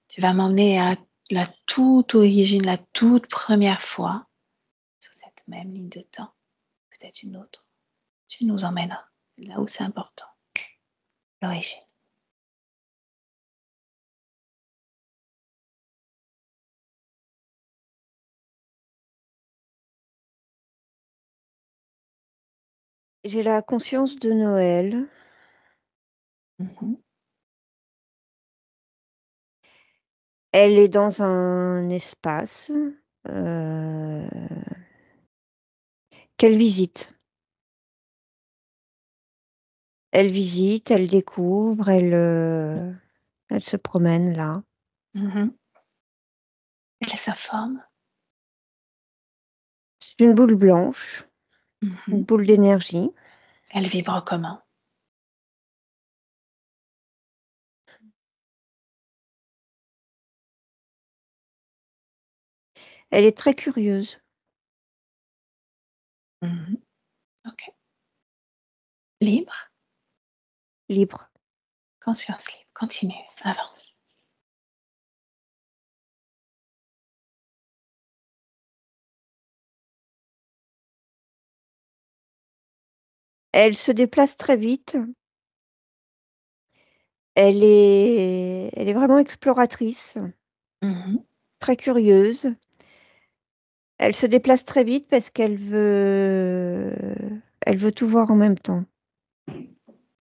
Tu vas m'emmener à la toute origine, la toute première fois, sur cette même ligne de temps, peut-être une autre. Tu nous emmèneras là où c'est important, l'origine. J'ai la conscience de Noël. Elle est dans un espace qu'elle visite. Elle visite, elle découvre, elle se promène là. Quelle est sa forme? C'est une boule blanche, une boule d'énergie. Elle vibre comment? Elle est très curieuse. Ok. Libre? Libre. Conscience libre. Continue, avance. Elle se déplace très vite. Elle est vraiment exploratrice, très curieuse. Elle se déplace très vite parce elle veut tout voir en même temps.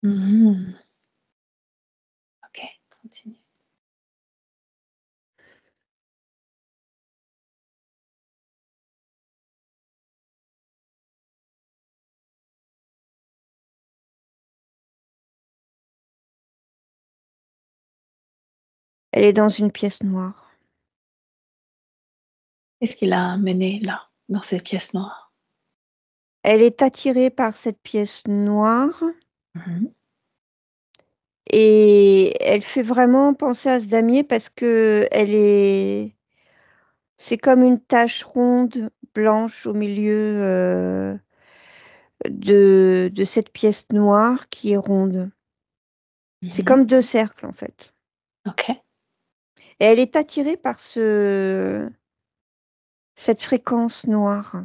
Ok, continue. Elle est dans une pièce noire. Qu'est-ce qui l'a amenée là, dans cette pièce noire? Elle est attirée par cette pièce noire et elle fait vraiment penser à ce damier parce que c'est comme une tache ronde blanche au milieu de cette pièce noire qui est ronde. C'est comme deux cercles en fait. Ok. Et elle est attirée par cette fréquence noire.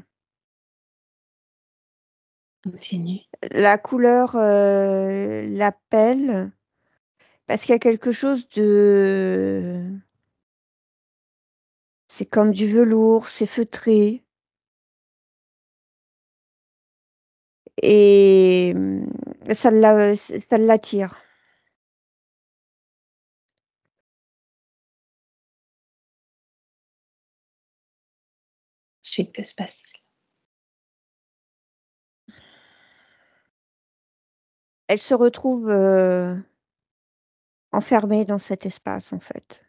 Continue. La couleur l'appelle parce qu'il y a quelque chose de... C'est comme du velours, c'est feutré. Et ça l'attire. Ensuite, que se passe-t-il? Elle se retrouve enfermée dans cet espace, en fait.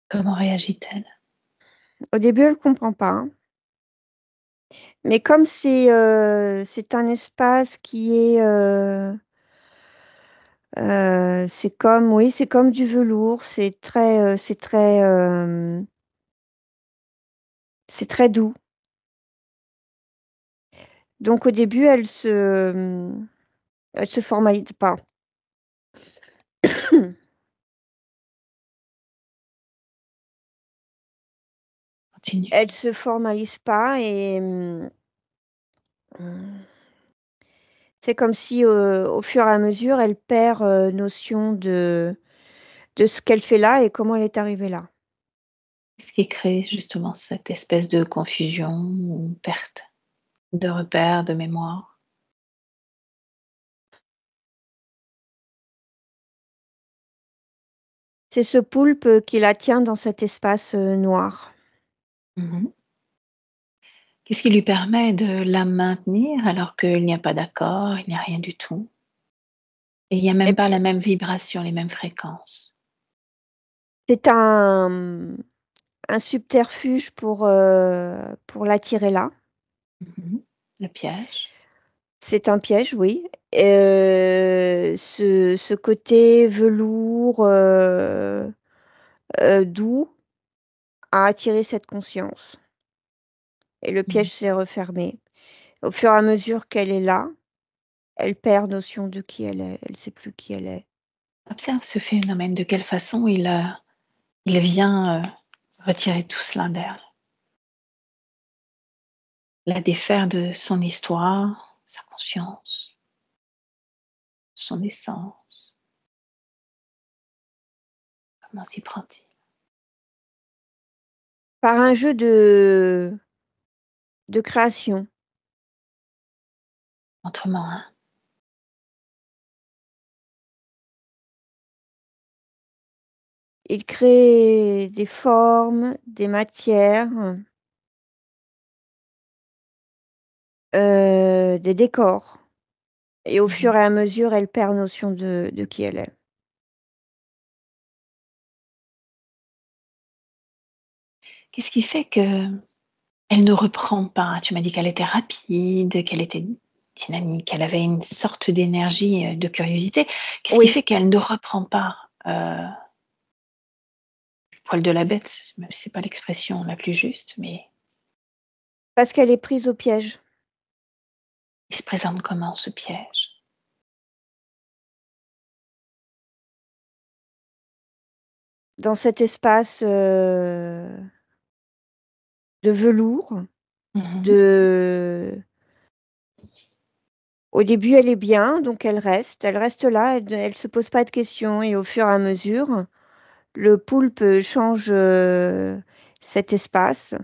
Comment réagit-elle? Au début, elle comprend pas, hein. Mais comme c'est un espace qui est, c'est comme du velours, c'est très doux. Donc au début, elle se formalise pas. Continue. elle se formalise pas et c'est comme si au fur et à mesure, elle perd notion de ce qu'elle fait là et comment elle est arrivée là. Qu'est-ce qui crée justement cette espèce de confusion ou perte de repères, de mémoire? C'est ce poulpe qui la tient dans cet espace noir. Mmh. Qu'est-ce qui lui permet de la maintenir alors qu'il n'y a pas d'accord, il n'y a rien du tout? Et il n'y a même Et pas la même vibration, les mêmes fréquences? c'est un subterfuge pour l'attirer là. Mmh. Le piège? C'est un piège, oui. Ce côté velours, doux a attiré cette conscience et le Mmh. piège s'est refermé. Au fur et à mesure qu'elle est là, elle perd notion de qui elle est, elle sait plus qui elle est. Observe ce phénomène, de quelle façon il vient, retirer tout cela d'elle. La défaire de son histoire, sa conscience, son essence. Comment s'y prend-il? Par un jeu de création. Montre-moi, hein. Il crée des formes, des matières, des décors et au Mmh. fur et à mesure, elle perd notion de qui elle est. Qu'est-ce qui fait qu'elle ne reprend pas? Tu m'as dit qu'elle était rapide, qu'elle était dynamique, qu'elle avait une sorte d'énergie, de curiosité. Qu'est-ce qui Oui, fait qu'elle ne reprend pas, le poil de la bête? Même si c'est pas l'expression la plus juste, mais parce qu'elle est prise au piège. il se présente comment ce piège? Dans cet espace, de velours, Mmh. de au début, elle est bien, donc elle reste là, elle se pose pas de questions et au fur et à mesure, le poulpe change, cet espace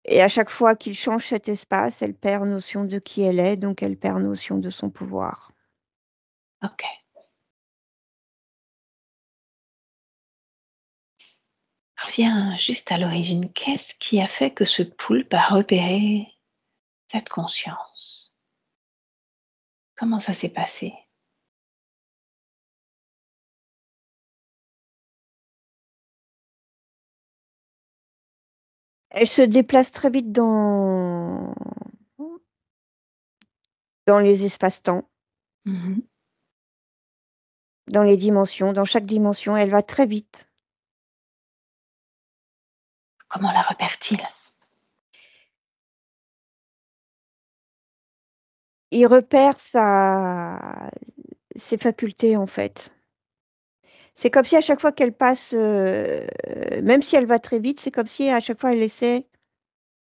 et à chaque fois qu'il change cet espace, elle perd notion de qui elle est, donc elle perd notion de son pouvoir. OK. Reviens juste à l'origine. Qu'est-ce qui a fait que ce poulpe a repéré cette conscience? Comment ça s'est passé? Elle se déplace très vite dans les espaces-temps, Mmh. dans les dimensions, dans chaque dimension, elle va très vite. Comment la repère-t-il? Il repère sa ses facultés, en fait. C'est comme si à chaque fois qu'elle passe, même si elle va très vite, c'est comme si à chaque fois elle laissait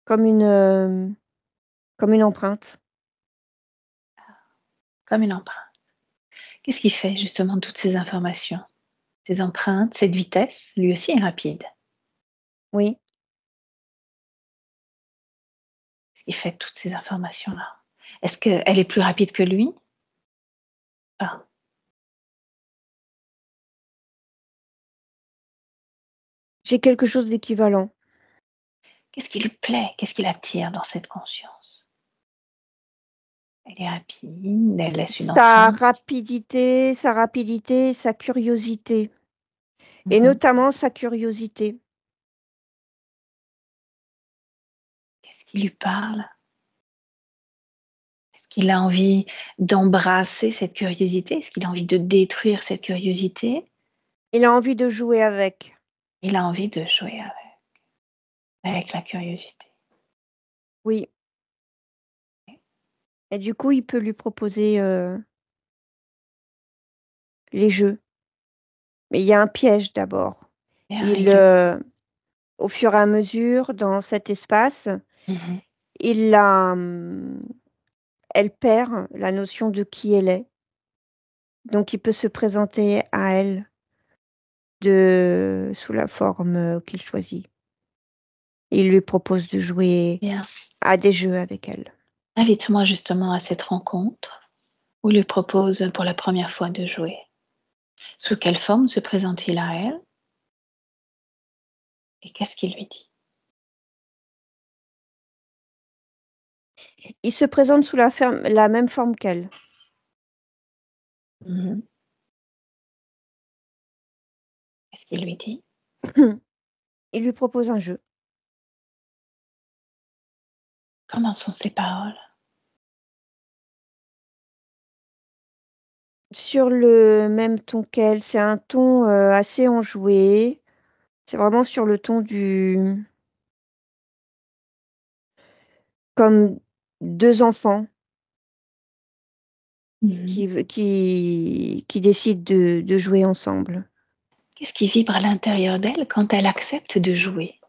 comme comme une empreinte. Comme une empreinte. Qu'est-ce qui fait justement toutes ces informations? Ces empreintes, cette vitesse, lui aussi est rapide. Oui. Qu'est-ce qui fait toutes ces informations-là? Est-ce qu'elle est plus rapide que lui? Ah, J'ai quelque chose d'équivalent. qu'est-ce qui lui plaît? Qu'est-ce qui l'attire dans cette conscience? Elle est rapide, elle laisse une empreinte. Sa rapidité, sa curiosité et Mmh. notamment sa curiosité. Qu'est-ce qui lui parle? Est-ce qu'il a envie d'embrasser cette curiosité? Est-ce qu'il a envie de détruire cette curiosité? Il a envie de jouer avec. Il a envie de jouer avec la curiosité. Oui et du coup, il peut lui proposer, les jeux. Mais il y a un piège d'abord. Il, au fur et à mesure, dans cet espace, Mhm. il la, elle perd la notion de qui elle est. Donc, il peut se présenter à elle sous la forme qu'il choisit. Il lui propose de jouer Bien. à des jeux avec elle. Invite-moi justement à cette rencontre où il lui propose pour la première fois de jouer. Sous quelle forme se présente-t-il à elle et qu'est-ce qu'il lui dit? Il se présente sous la même forme qu'elle. Mhm. Qu'est-ce qu'il lui dit? Il lui propose un jeu. Comment sont ses paroles? Sur le même ton qu'elle, c'est un ton assez enjoué. C'est vraiment sur le ton comme deux enfants Mhm. qui décident de jouer ensemble. Qu'est-ce qui vibre à l'intérieur d'elle quand elle accepte de jouer?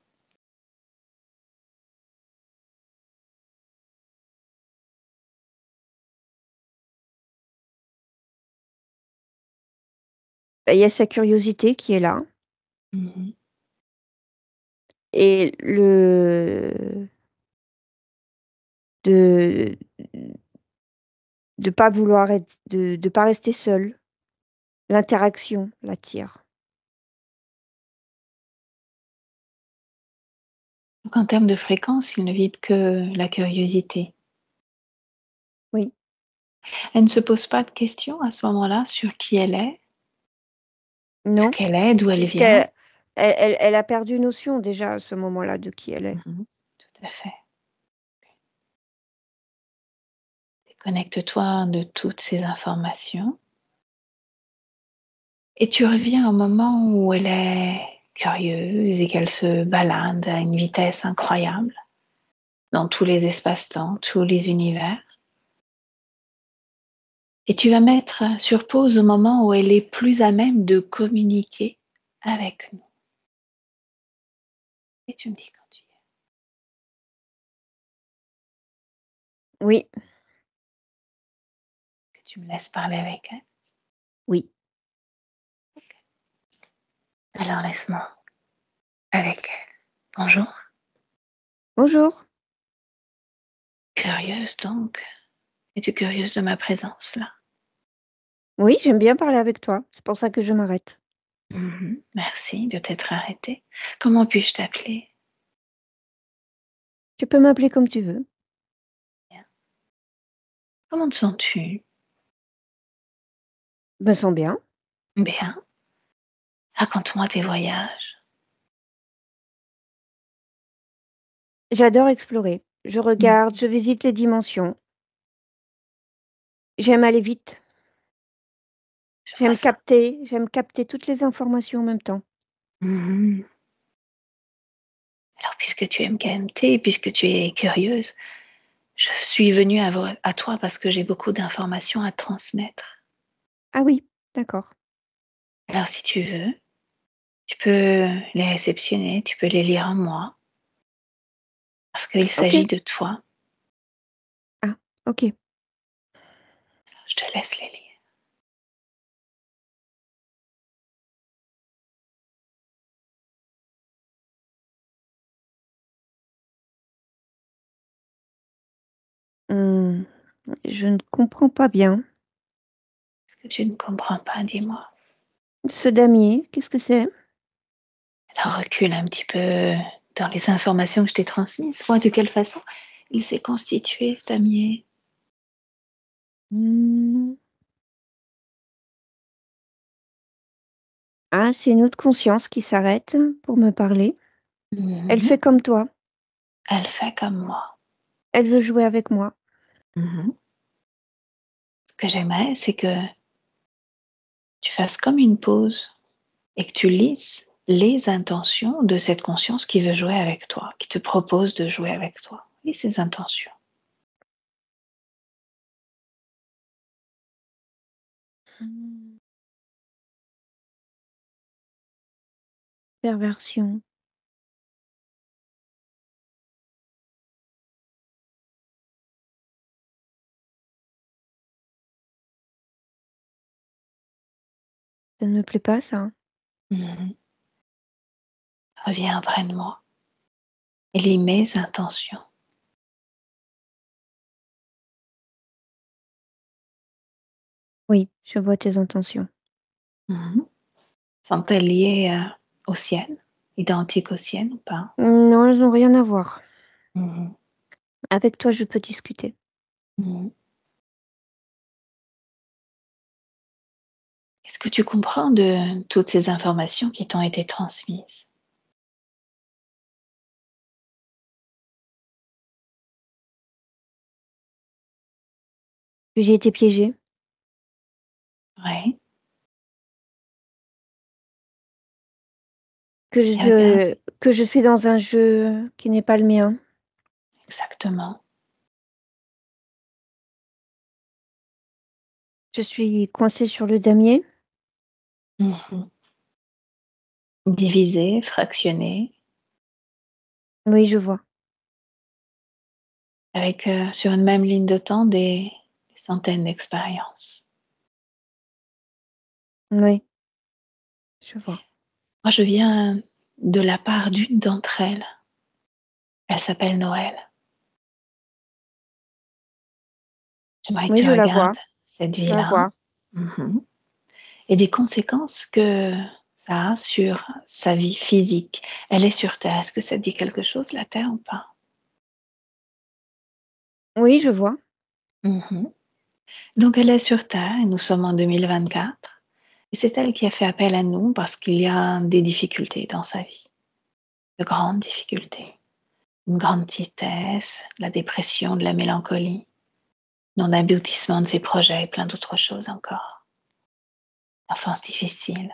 Il y a sa curiosité qui est là Mhm. et de pas vouloir de pas rester seule. L'interaction l'attire. Donc en termes de fréquence, il ne vibre que la curiosité. Oui. Elle ne se pose pas de questions à ce moment-là sur qui elle est, ce Non, qu'elle est, d'où elle vient. puisqu'elle a perdu notion déjà à ce moment-là de qui elle est. Mhm. Tout à fait. Déconnecte-toi de toutes ces informations et tu reviens au moment où elle est curieuse et qu'elle se balade à une vitesse incroyable dans tous les espaces-temps, tous les univers. Et tu vas mettre sur pause au moment où elle est plus à même de communiquer avec nous. Et tu me dis quand tu y es. Oui, Que tu me laisses parler avec elle. oui. Alors laisse-moi avec elle. Bonjour. Bonjour. Curieuse donc. Es-tu curieuse de ma présence là? Oui, j'aime bien parler avec toi. C'est pour ça que je m'arrête. Mhm. Merci de t'être arrêtée. Comment puis-je t'appeler? Tu peux m'appeler comme tu veux. Bien. Comment te sens-tu? Me sens bien. Bien. Raconte-moi tes voyages. J'adore explorer. Je Mhm. regarde, je visite les dimensions. J'aime aller vite. Je vois ça. J'aime capter toutes les informations en même temps. Mhm. Alors puisque tu aimes KMT, puisque tu es curieuse, je suis venue à toi parce que j'ai beaucoup d'informations à te transmettre. Ah oui, d'accord. Alors si tu veux, tu peux les réceptionner, tu peux les lire en moi, parce qu'il Ok. s'agit de toi. Ah, ok. Je te laisse les lire. Hmm, je ne comprends pas bien. Ce que tu ne comprends pas, dis-moi. Ce damier, qu'est-ce que c'est? Alors recule un petit peu dans les informations que je t'ai transmises. Vois de quelle façon il s'est constitué, cet damier. Hmm. Ah, c'est une autre conscience qui s'arrête pour me parler. Elle Mhm. fait comme toi. Elle fait comme moi. Elle veut jouer avec moi. Mhm. Ce que j'aimerais, c'est que tu fasses comme une pause et que tu lises les intentions de cette conscience qui veut jouer avec toi, qui te propose de jouer avec toi. Lis ses intentions. Hmm. Perversion. Ça ne me plaît pas, ça. Mhm. Reviens près de moi et lis mes intentions. Oui, je vois tes intentions. Mhm. Sont-elles liées aux siennes, identiques aux siennes ou pas? Non, elles n'ont rien à voir. Mhm. Avec toi, je peux discuter. Mhm. Qu'est-ce que tu comprends de toutes ces informations qui t'ont été transmises? Que j'ai été piégée, Oui. que Et regarde, que je suis dans un jeu qui n'est pas le mien. exactement. Je suis coincée sur le damier. Mhm. Divisé, fractionné, Oui, je vois. avec sur une même ligne de temps des centaines d'expériences. Oui, je vois. Moi, je viens de la part d'une d'entre elles. Elle s'appelle Noël. J'aimerais que Oui, tu je la regardes vois. cette Je la vie-là. vois. Mhm. Et des conséquences que ça a sur sa vie physique. Elle est sur Terre. Est-ce que ça te dit quelque chose, la Terre, ou pas? Oui, je vois. Mhm. Donc, elle est sur Terre et nous sommes en 2024. Et c'est elle qui a fait appel à nous parce qu'il y a des difficultés dans sa vie, de grandes difficultés. Une grande tristesse, de la dépression, de la mélancolie, non-aboutissement de ses projets et plein d'autres choses encore. Enfance difficile.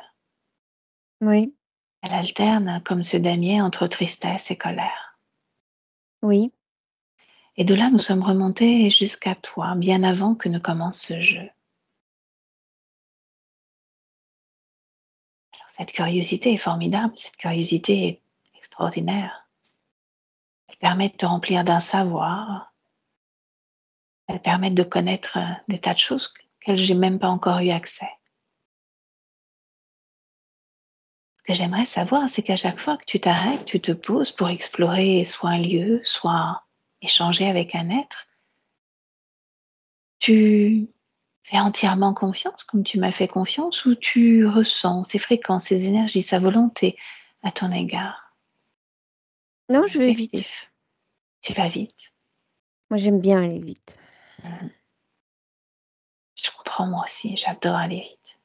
Oui, Elle alterne, comme ce damier, entre tristesse et colère. oui. Et de là, nous sommes remontés jusqu'à toi, bien avant que ne commence ce jeu. Alors, cette curiosité est formidable, cette curiosité est extraordinaire. Elle permet de te remplir d'un savoir, elle permet de connaître des tas de choses auxquelles j'ai même pas encore eu accès. Ce que j'aimerais savoir, c'est qu'à chaque fois que tu t'arrêtes, tu te poses pour explorer soit un lieu, soit échanger avec un être, tu fais entièrement confiance, comme tu m'as fait confiance, ou tu ressens ces fréquences, ces énergies, sa volonté à ton égard. C'est Non, je vais vite. instinctif. Tu vas vite. Moi, j'aime bien aller vite. Mhm. Je comprends moi aussi, j'adore aller vite.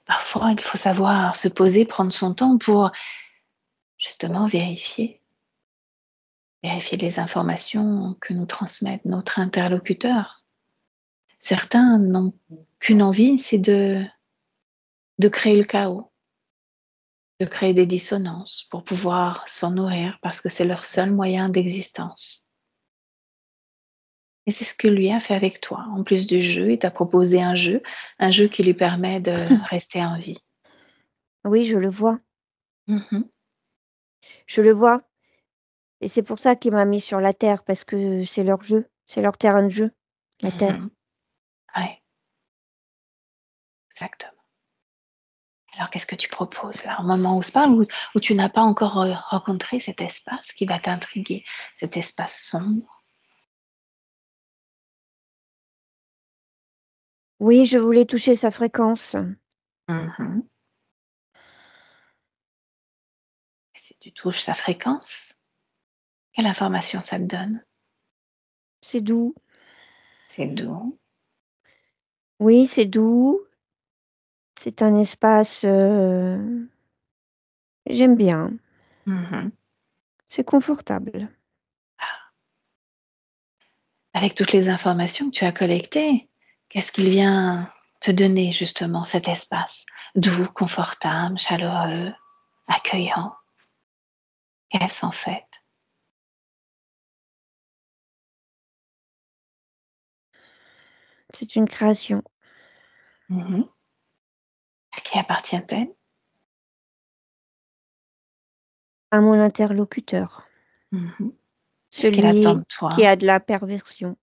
Parfois, il faut savoir se poser, prendre son temps pour justement vérifier les informations que nous transmettent notre interlocuteur. Certains n'ont qu'une envie, c'est de créer le chaos, de créer des dissonances pour pouvoir s'en nourrir parce que c'est leur seul moyen d'existence. Et c'est ce que lui a fait avec toi. En plus du jeu, il t'a proposé un jeu qui lui permet de rester en vie. Oui, je le vois. Mhm, Je le vois. Et c'est pour ça qu'il m'a mis sur la terre, parce que c'est leur jeu, c'est leur terrain de jeu, la terre. mhm. Ouais, exactement. Alors, qu'est-ce que tu proposes là, au moment où on se parle, où tu n'as pas encore rencontré cet espace qui va t'intriguer, cet espace sombre? Oui, je voulais toucher sa fréquence. Mhm. Et si tu touches sa fréquence, quelle information ça te donne? C'est doux. C'est doux. Oui, c'est doux. C'est un espace, j'aime bien. Mhm. C'est confortable. Avec toutes les informations que tu as collectées, qu'est-ce qu'il vient te donner justement cet espace doux, confortable, chaleureux, accueillant? Qu'est-ce en fait? C'est une création. Mhm. À qui appartient-elle? À mon interlocuteur, Mhm. Qu'est-ce qu'il attend de celui qui toi? a de la perversion,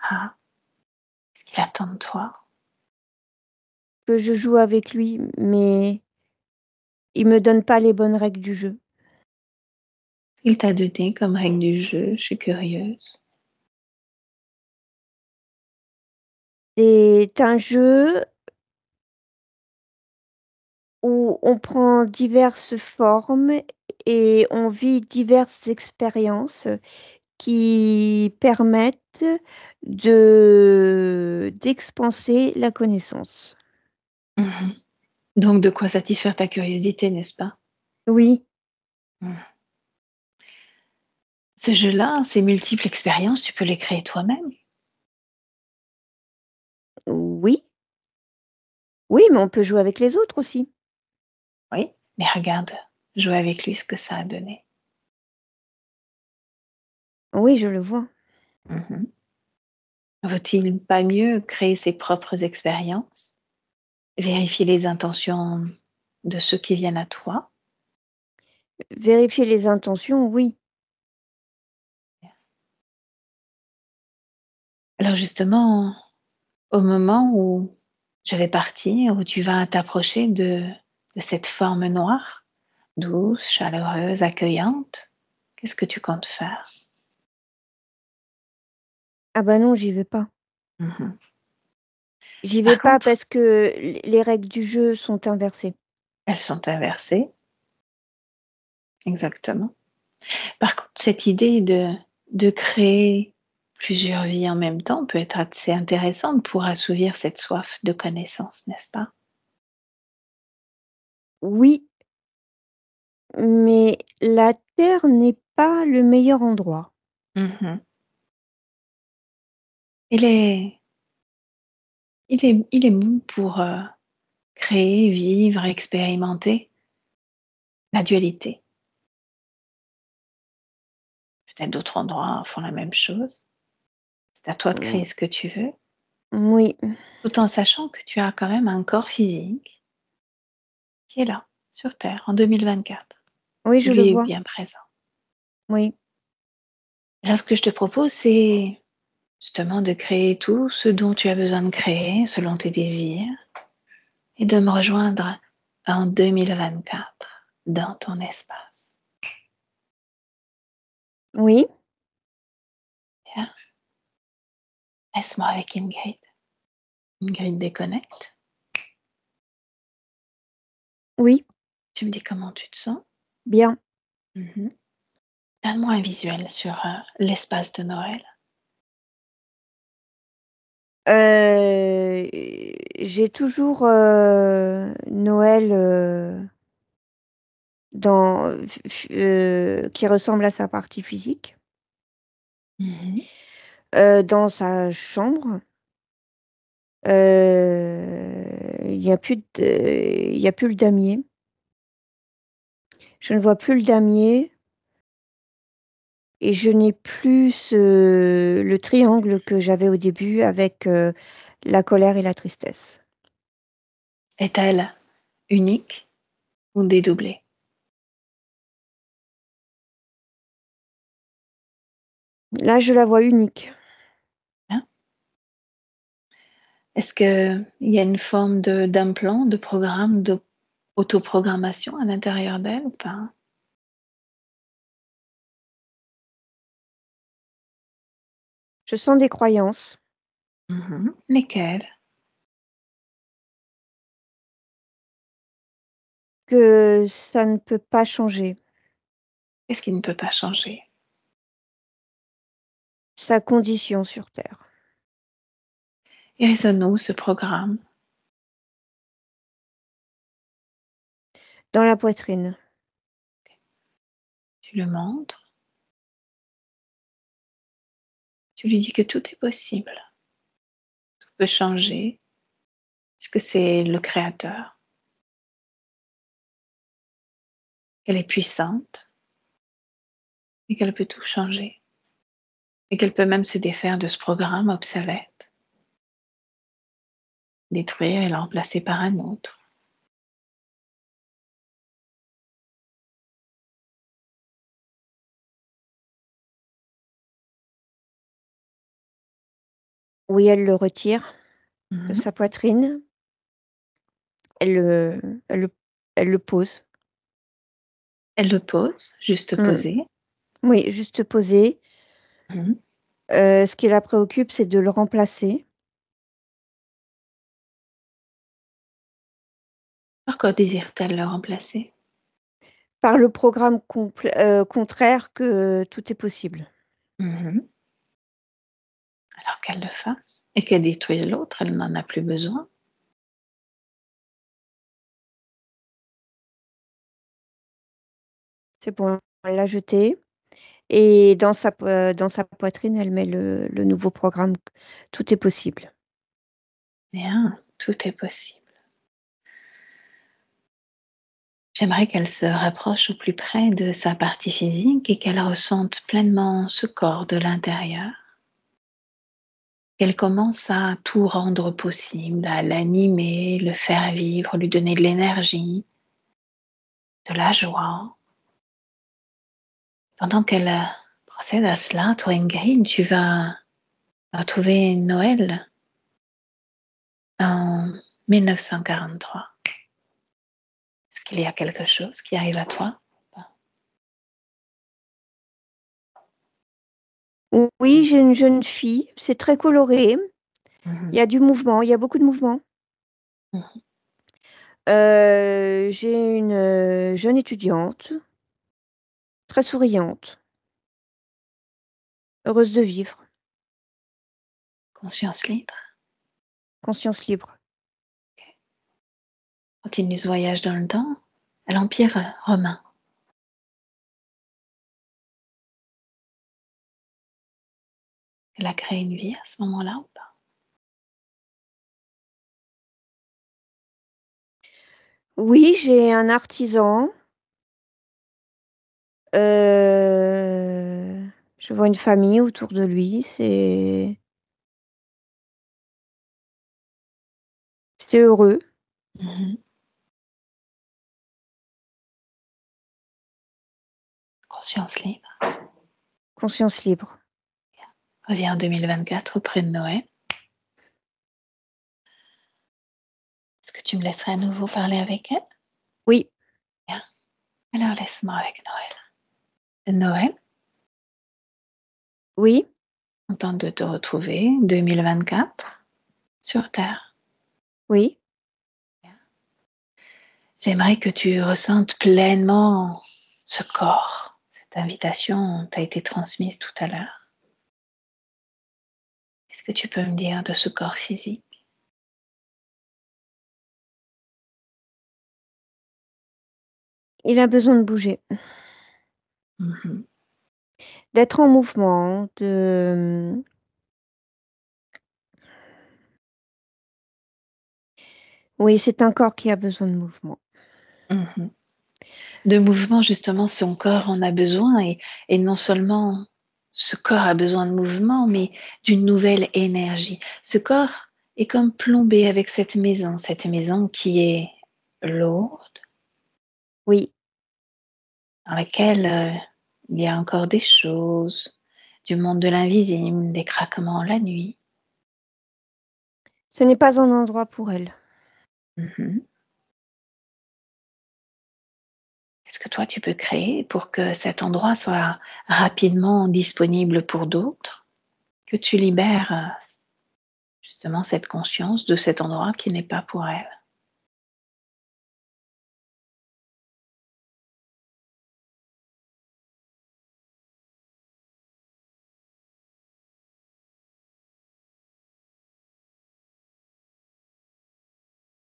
Ah, qu'est-ce qu'il attend de toi? que je joue avec lui, mais il me donne pas les bonnes règles du jeu. Il t'a donné comme règle du jeu, je suis curieuse. C'est un jeu où on prend diverses formes et on vit diverses expériences qui permettent d'expanser la connaissance. Mhm. Donc, de quoi satisfaire ta curiosité, n'est-ce pas? Oui, Mhm. Ce jeu-là, ces multiples expériences, tu peux les créer toi-même. oui, oui, mais on peut jouer avec les autres aussi. Oui, mais regarde, jouer avec lui, ce que ça a donné. Oui, je le vois. Mhm. Vaut-il pas mieux créer ses propres expériences, vérifier les intentions de ceux qui viennent à toi? Vérifier les intentions, oui. Alors justement, au moment où je vais partir, où tu vas t'approcher de cette forme noire, douce, chaleureuse, accueillante, qu'est-ce que tu comptes faire? Ah bah non, j'y vais pas. Mhm. J'y vais Par pas contre, parce que les règles du jeu sont inversées. elles sont inversées, exactement. Par contre, cette idée de créer plusieurs vies en même temps peut être assez intéressante pour assouvir cette soif de connaissance, n'est-ce pas? Oui, mais la Terre n'est pas le meilleur endroit. Mhm. Il est, il est bon pour créer, vivre, expérimenter la dualité. Peut-être d'autres endroits font la même chose. C'est à toi de Mmh, créer ce que tu veux, oui, tout en sachant que tu as quand même un corps physique qui est là, sur Terre, en 2024. oui, Tu je le lui es vois. bien présent. Oui, Là, ce que je te propose, c'est justement de créer tout ce dont tu as besoin de créer selon tes désirs et de me rejoindre en 2024 dans ton espace. oui, Bien. Laisse-moi avec Ingrid. Ingrid déconnecte. oui, Tu me dis comment tu te sens. bien. Mhm. Donne-moi un visuel sur l'espace de Noël. Heu, j'ai toujours, Noël, qui ressemble à sa partie physique, Mhm. dans sa chambre. Il y a plus le damier. Je ne vois plus le damier et je n'ai plus le triangle que j'avais au début avec, la colère et la tristesse. Est-elle unique ou dédoublée? Là, je la vois unique. Hein? Est-ce qu'il y a une forme d'implant, de programme, d'autoprogrammation à l'intérieur d'elle ou pas? Je sens des croyances Mhm. Lesquelles? que ça ne peut pas changer. Qu'est-ce qui ne peut pas changer? Sa condition sur terre. Il résonne où ce programme? Dans la poitrine. Tu le montres, tu lui dis que tout est possible, tout peut changer, puisque c'est le créateur, qu'elle est puissante et qu'elle peut tout changer et qu'elle peut même se défaire de ce programme obsolète, détruire et le remplacer par un autre. Oui, elle le retire de Mhm. sa poitrine. Elle le pose. Elle le pose, juste Mm. posé. Oui, juste posé. Mhm. Ce qui la préoccupe, c'est de le remplacer. Pourquoi désire-t-elle le remplacer? Par le programme contraire que tout est possible. Mhm. Alors qu'elle le fasse et qu'elle détruise l'autre, elle n'en a plus besoin. C'est pour la jeter. Et dans sa poitrine, elle met le nouveau programme. Tout est possible. Bien, tout est possible. J'aimerais qu'elle se rapproche au plus près de sa partie physique et qu'elle ressente pleinement ce corps de l'intérieur. Qu'elle commence à tout rendre possible, à l'animer, le faire vivre, lui donner de l'énergie, de la joie. Pendant qu'elle procède à cela, toi Ingrid, tu vas retrouver Noël en 1943. Est-ce qu'il y a quelque chose qui arrive à toi? Oui, j'ai une jeune fille. C'est très coloré. Il y Mhm. a du mouvement. Il y a beaucoup de mouvement. Mhm. J'ai une jeune étudiante, très souriante, heureuse de vivre, Conscience libre. conscience libre. Continue ce voyage dans le temps à l'Empire romain. Elle a créé une vie à ce moment-là ou pas? Oui, j'ai un artisan. Je vois une famille autour de lui. C'est heureux, Mhm. Conscience libre. conscience libre. Reviens en 2024 auprès de Noël. Est-ce que tu me laisserais à nouveau parler avec elle? Oui, Bien. Alors laisse-moi avec Noël. Noël, oui, content de te retrouver 2024 sur Terre. oui. J'aimerais que tu ressentes pleinement ce corps. Cette invitation t'a été transmise tout à l'heure. Qu'est-ce que tu peux me dire de ce corps physique? Il a besoin de bouger, Mhm. d'être en mouvement, de... Oui, c'est un corps qui a besoin de mouvement. Mhm. De mouvement, justement, son corps en a besoin et non seulement ce corps a besoin de mouvement, mais d'une nouvelle énergie. Ce corps est comme plombé avec cette maison qui est lourde, Oui, dans laquelle il y a encore des choses, du monde de l'invisible, des craquements la nuit. ce n'est pas un endroit pour elle. Mhm. Qu'est-ce que toi tu peux créer pour que cet endroit soit rapidement disponible pour d'autres, que tu libères justement cette conscience de cet endroit qui n'est pas pour elle.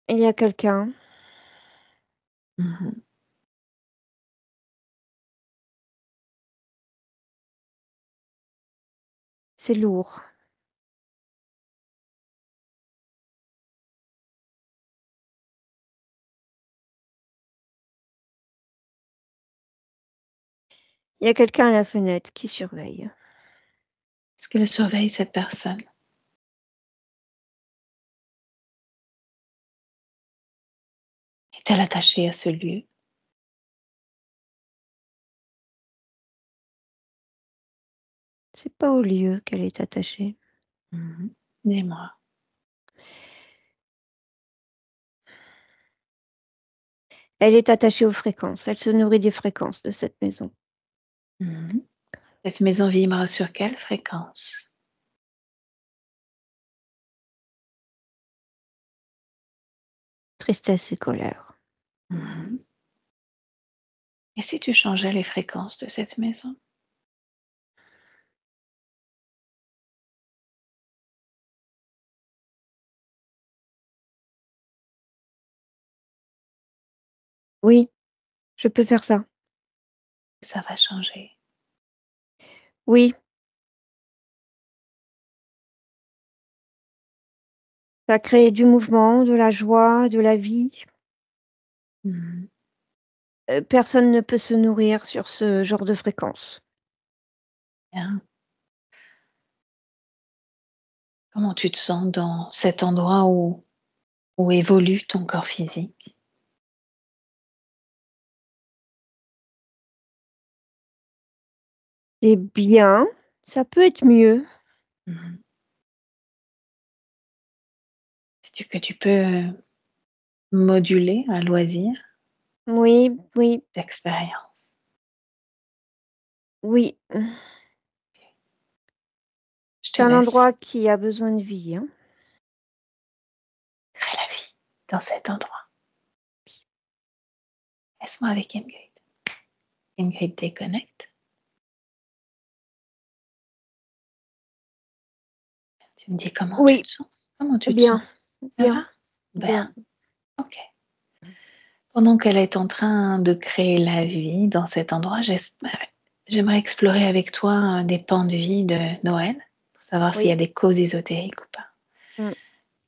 Il y a quelqu'un, Mhm. c'est lourd. Il y a quelqu'un à la fenêtre qui surveille. Est-ce qu'elle surveille cette personne? Est-elle attachée à ce lieu? C'est pas au lieu qu'elle est attachée. Mhm. Dis-moi. Elle est attachée aux fréquences. Elle se nourrit des fréquences de cette maison. Cette maison vibre sur quelle fréquence? Tristesse et colère. Et si tu changeais les fréquences de cette maison? Oui, je peux faire ça. Ça va changer. Oui. Ça crée du mouvement, de la joie, de la vie. Personne ne peut se nourrir sur ce genre de fréquence. Bien. Comment tu te sens dans cet endroit où évolue ton corps physique? C'est bien, ça peut être mieux. Sais-tu que tu peux moduler à loisir Oui, oui, d'expérience? oui. Je te C'est un laisse endroit qui a besoin de vie, hein. créer la vie dans cet endroit. Laisse-moi avec Ingrid. Ingrid, déconnecte. Tu me dis comment tu Oui, te sens? Comment tu te bien, sens? Ça va? bien, Ben, bien. ok. Pendant qu'elle est en train de créer la vie dans cet endroit, j'aimerais explorer avec toi des pans de vie de Noël pour savoir s'il y a Oui. des causes ésotériques ou pas. Mm.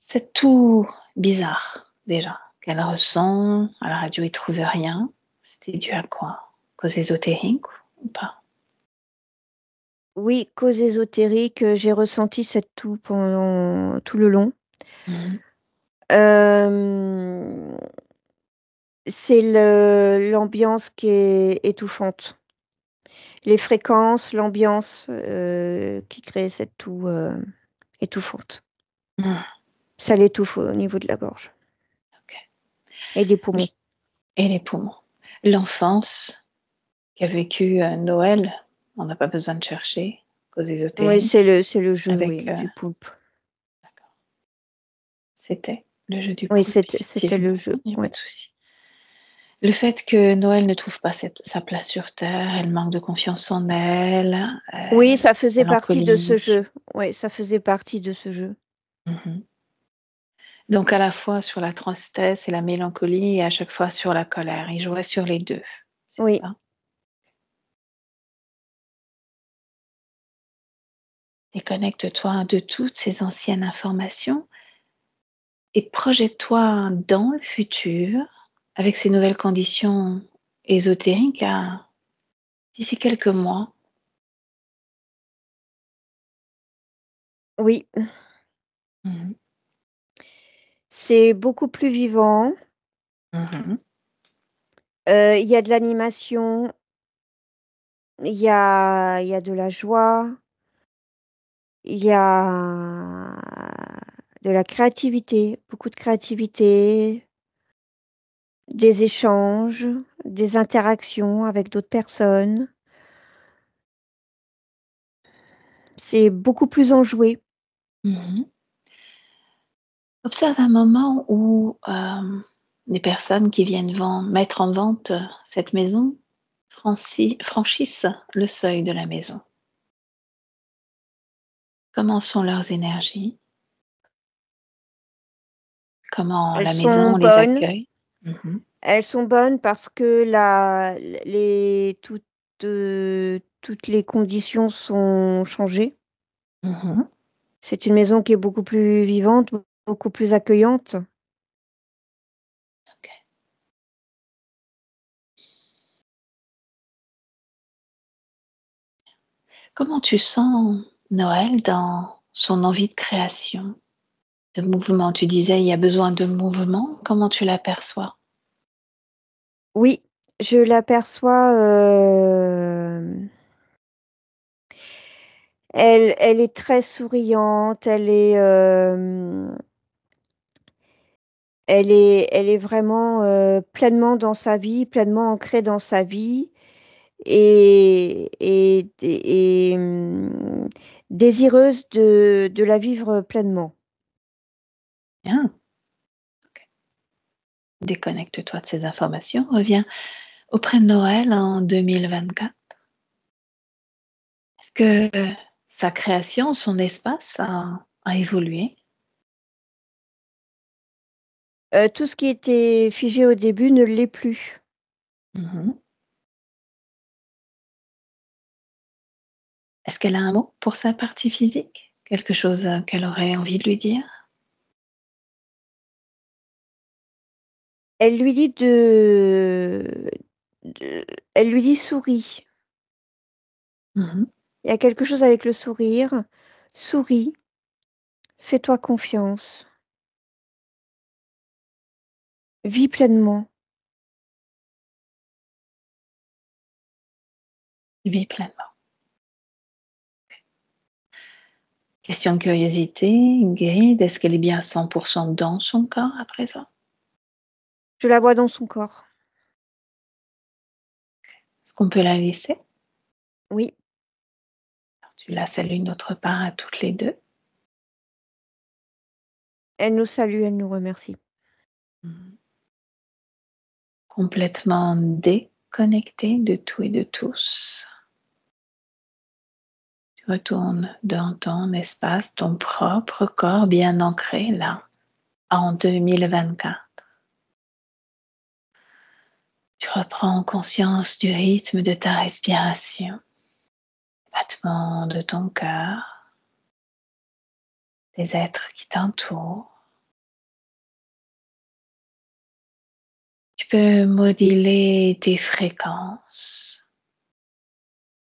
C'est tout bizarre déjà qu'elle ressent. À la radio, ils trouvent rien. C'était dû à quoi? Cause ésotérique ou pas? Oui, cause ésotérique, j'ai ressenti cette toux pendant tout le long. Euh, c'est l'ambiance qui est étouffante. Les fréquences, l'ambiance qui crée cette toux étouffante. Ça l'étouffe au niveau de la gorge. Ok. Et des poumons. Et les poumons. L'enfance qu'a vécu Noël, on n'a pas besoin de chercher, cause Oui, ésotérique. c'est le jeu, oui, Avec, du poulpe. d'accord. C'était le jeu du Oui, poulpe, c'était le effectivement, jeu, il n'y a pas oui. de souci. Le fait que Noël ne trouve pas sa place sur Terre, elle manque de confiance en elle, Oui, ça faisait partie de ce mélancolique. jeu. Oui, ça faisait partie de ce jeu. Donc à la fois sur la tristesse et la mélancolie et à chaque fois sur la colère. Il jouait sur les deux, c'est Oui, ça? Déconnecte-toi de toutes ces anciennes informations et projette-toi dans le futur avec ces nouvelles conditions ésotériques d'ici quelques mois. oui. Mhm. C'est beaucoup plus vivant. Mhm. Il y a de l'animation, il y a de la joie, il y a de la créativité, beaucoup de créativité, des échanges, des interactions avec d'autres personnes. C'est beaucoup plus enjoué. Mhm. Observe un moment où les personnes qui viennent mettre en vente cette maison franchissent le seuil de la maison. Comment sont leurs énergies? Comment Elles la sont maison les bonnes. accueille? Mhm. Elles sont bonnes parce que toutes les conditions sont changées. Mhm. C'est une maison qui est beaucoup plus vivante, beaucoup plus accueillante. Ok. Comment tu sens Noël dans son envie de création, de mouvement? Tu disais il y a besoin de mouvement. Comment tu l'aperçois? Oui, je l'aperçois. Elle est très souriante, elle est vraiment pleinement dans sa vie, pleinement ancrée dans sa vie et désireuse de la vivre pleinement. Bien. Ok. Déconnecte-toi de ces informations. Reviens auprès de Noël en 2024. Est-ce que sa création, son espace a évolué? Tout ce qui était figé au début ne l'est plus. Mhm. Est-ce qu'elle a un mot pour sa partie physique? Quelque chose qu'elle aurait envie de lui dire? Elle lui dit elle lui dit: «Souris». Mhm. Il y a quelque chose avec le sourire. Souris, fais-toi confiance. Vis pleinement. Vis pleinement. Question de curiosité, Ingrid, est-ce qu'elle est bien à 100% dans son corps à présent? Je la vois dans son corps. Est-ce qu'on peut la laisser? Oui, Tu la salues notre part à toutes les deux. elle nous salue, elle nous remercie. Mhm. Complètement déconnectée de tout et de tous. Tu retournes dans ton espace, ton propre corps bien ancré là, en 2024. Tu reprends conscience du rythme de ta respiration, battement de ton cœur, des êtres qui t'entourent. Tu peux moduler tes fréquences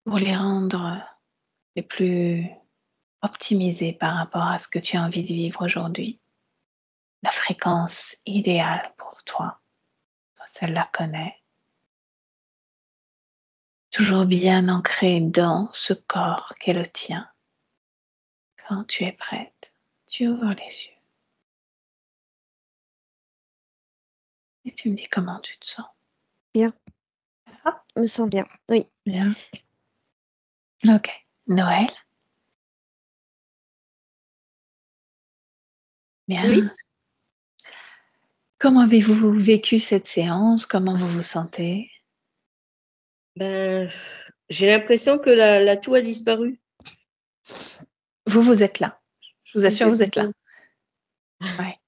pour les rendre les plus optimisées par rapport à ce que tu as envie de vivre aujourd'hui. La fréquence idéale pour toi, seule la connais. Toujours bien ancré dans ce corps qu'est le tien. Quand tu es prête, tu ouvres les yeux et tu me dis comment tu te sens. Bien, Ah, je me sens bien. Oui. bien. Ok. Noël. Bien. Oui. Comment avez-vous vécu cette séance? Comment vous vous sentez? Ben, j'ai l'impression que la toux a disparu. Vous êtes là. Je vous Ça me assure, fait vous êtes plaisir. là. Ouais.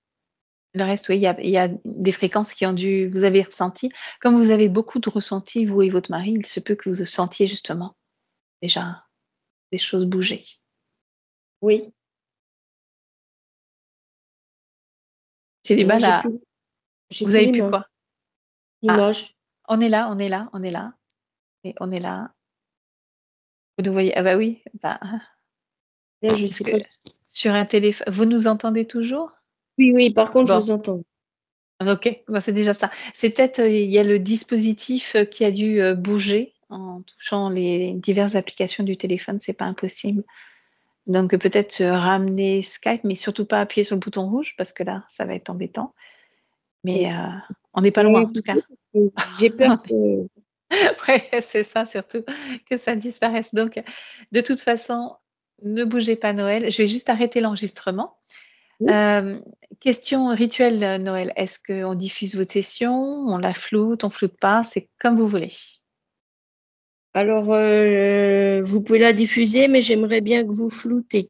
Le reste, oui, il y a des fréquences qui ont dû, vous avez ressenti. Comme vous avez beaucoup de ressentis, vous et votre mari, il se peut que vous sentiez justement déjà des choses bouger. Oui. J'ai du Moi, mal à. j'ai Vous plus avez pu l'image. quoi? Ah, L'image. on est là, on est là, on est là. Et on est là. Vous nous voyez? Ah bah oui. Bah, Là, je parce sais que pas. sur un téléphone, vous nous entendez toujours? Oui, oui, par contre, je Bon, vous entends. ok, bon, c'est déjà ça. C'est peut-être, il y a le dispositif qui a dû bouger en touchant les diverses applications du téléphone, c'est pas impossible. Donc peut-être ramener Skype, mais surtout pas appuyer sur le bouton rouge parce que là, ça va être embêtant. Oui. Mais on n'est pas loin Ouais, en tout tu cas. sais, parce que j'ai peur que. Ouais, c'est ça surtout, que ça disparaisse. Donc, de toute façon, ne bougez pas Noël. Je vais juste arrêter l'enregistrement. Oui. Hem, Question rituelle, Noël. Est-ce qu'on diffuse votre session? On la floute, on floute pas? C'est comme vous voulez. Alors, vous pouvez la diffuser, mais j'aimerais bien que vous floutez.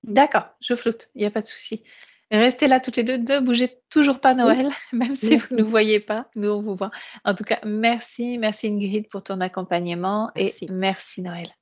D'accord, je floute, il y a pas de souci. Restez là toutes les 2, ne bougez toujours pas Oui, Noël, même si vous ne merci. nous voyez pas, nous on vous voit. En tout cas, merci, merci Ingrid pour ton accompagnement et Merci. merci Noël.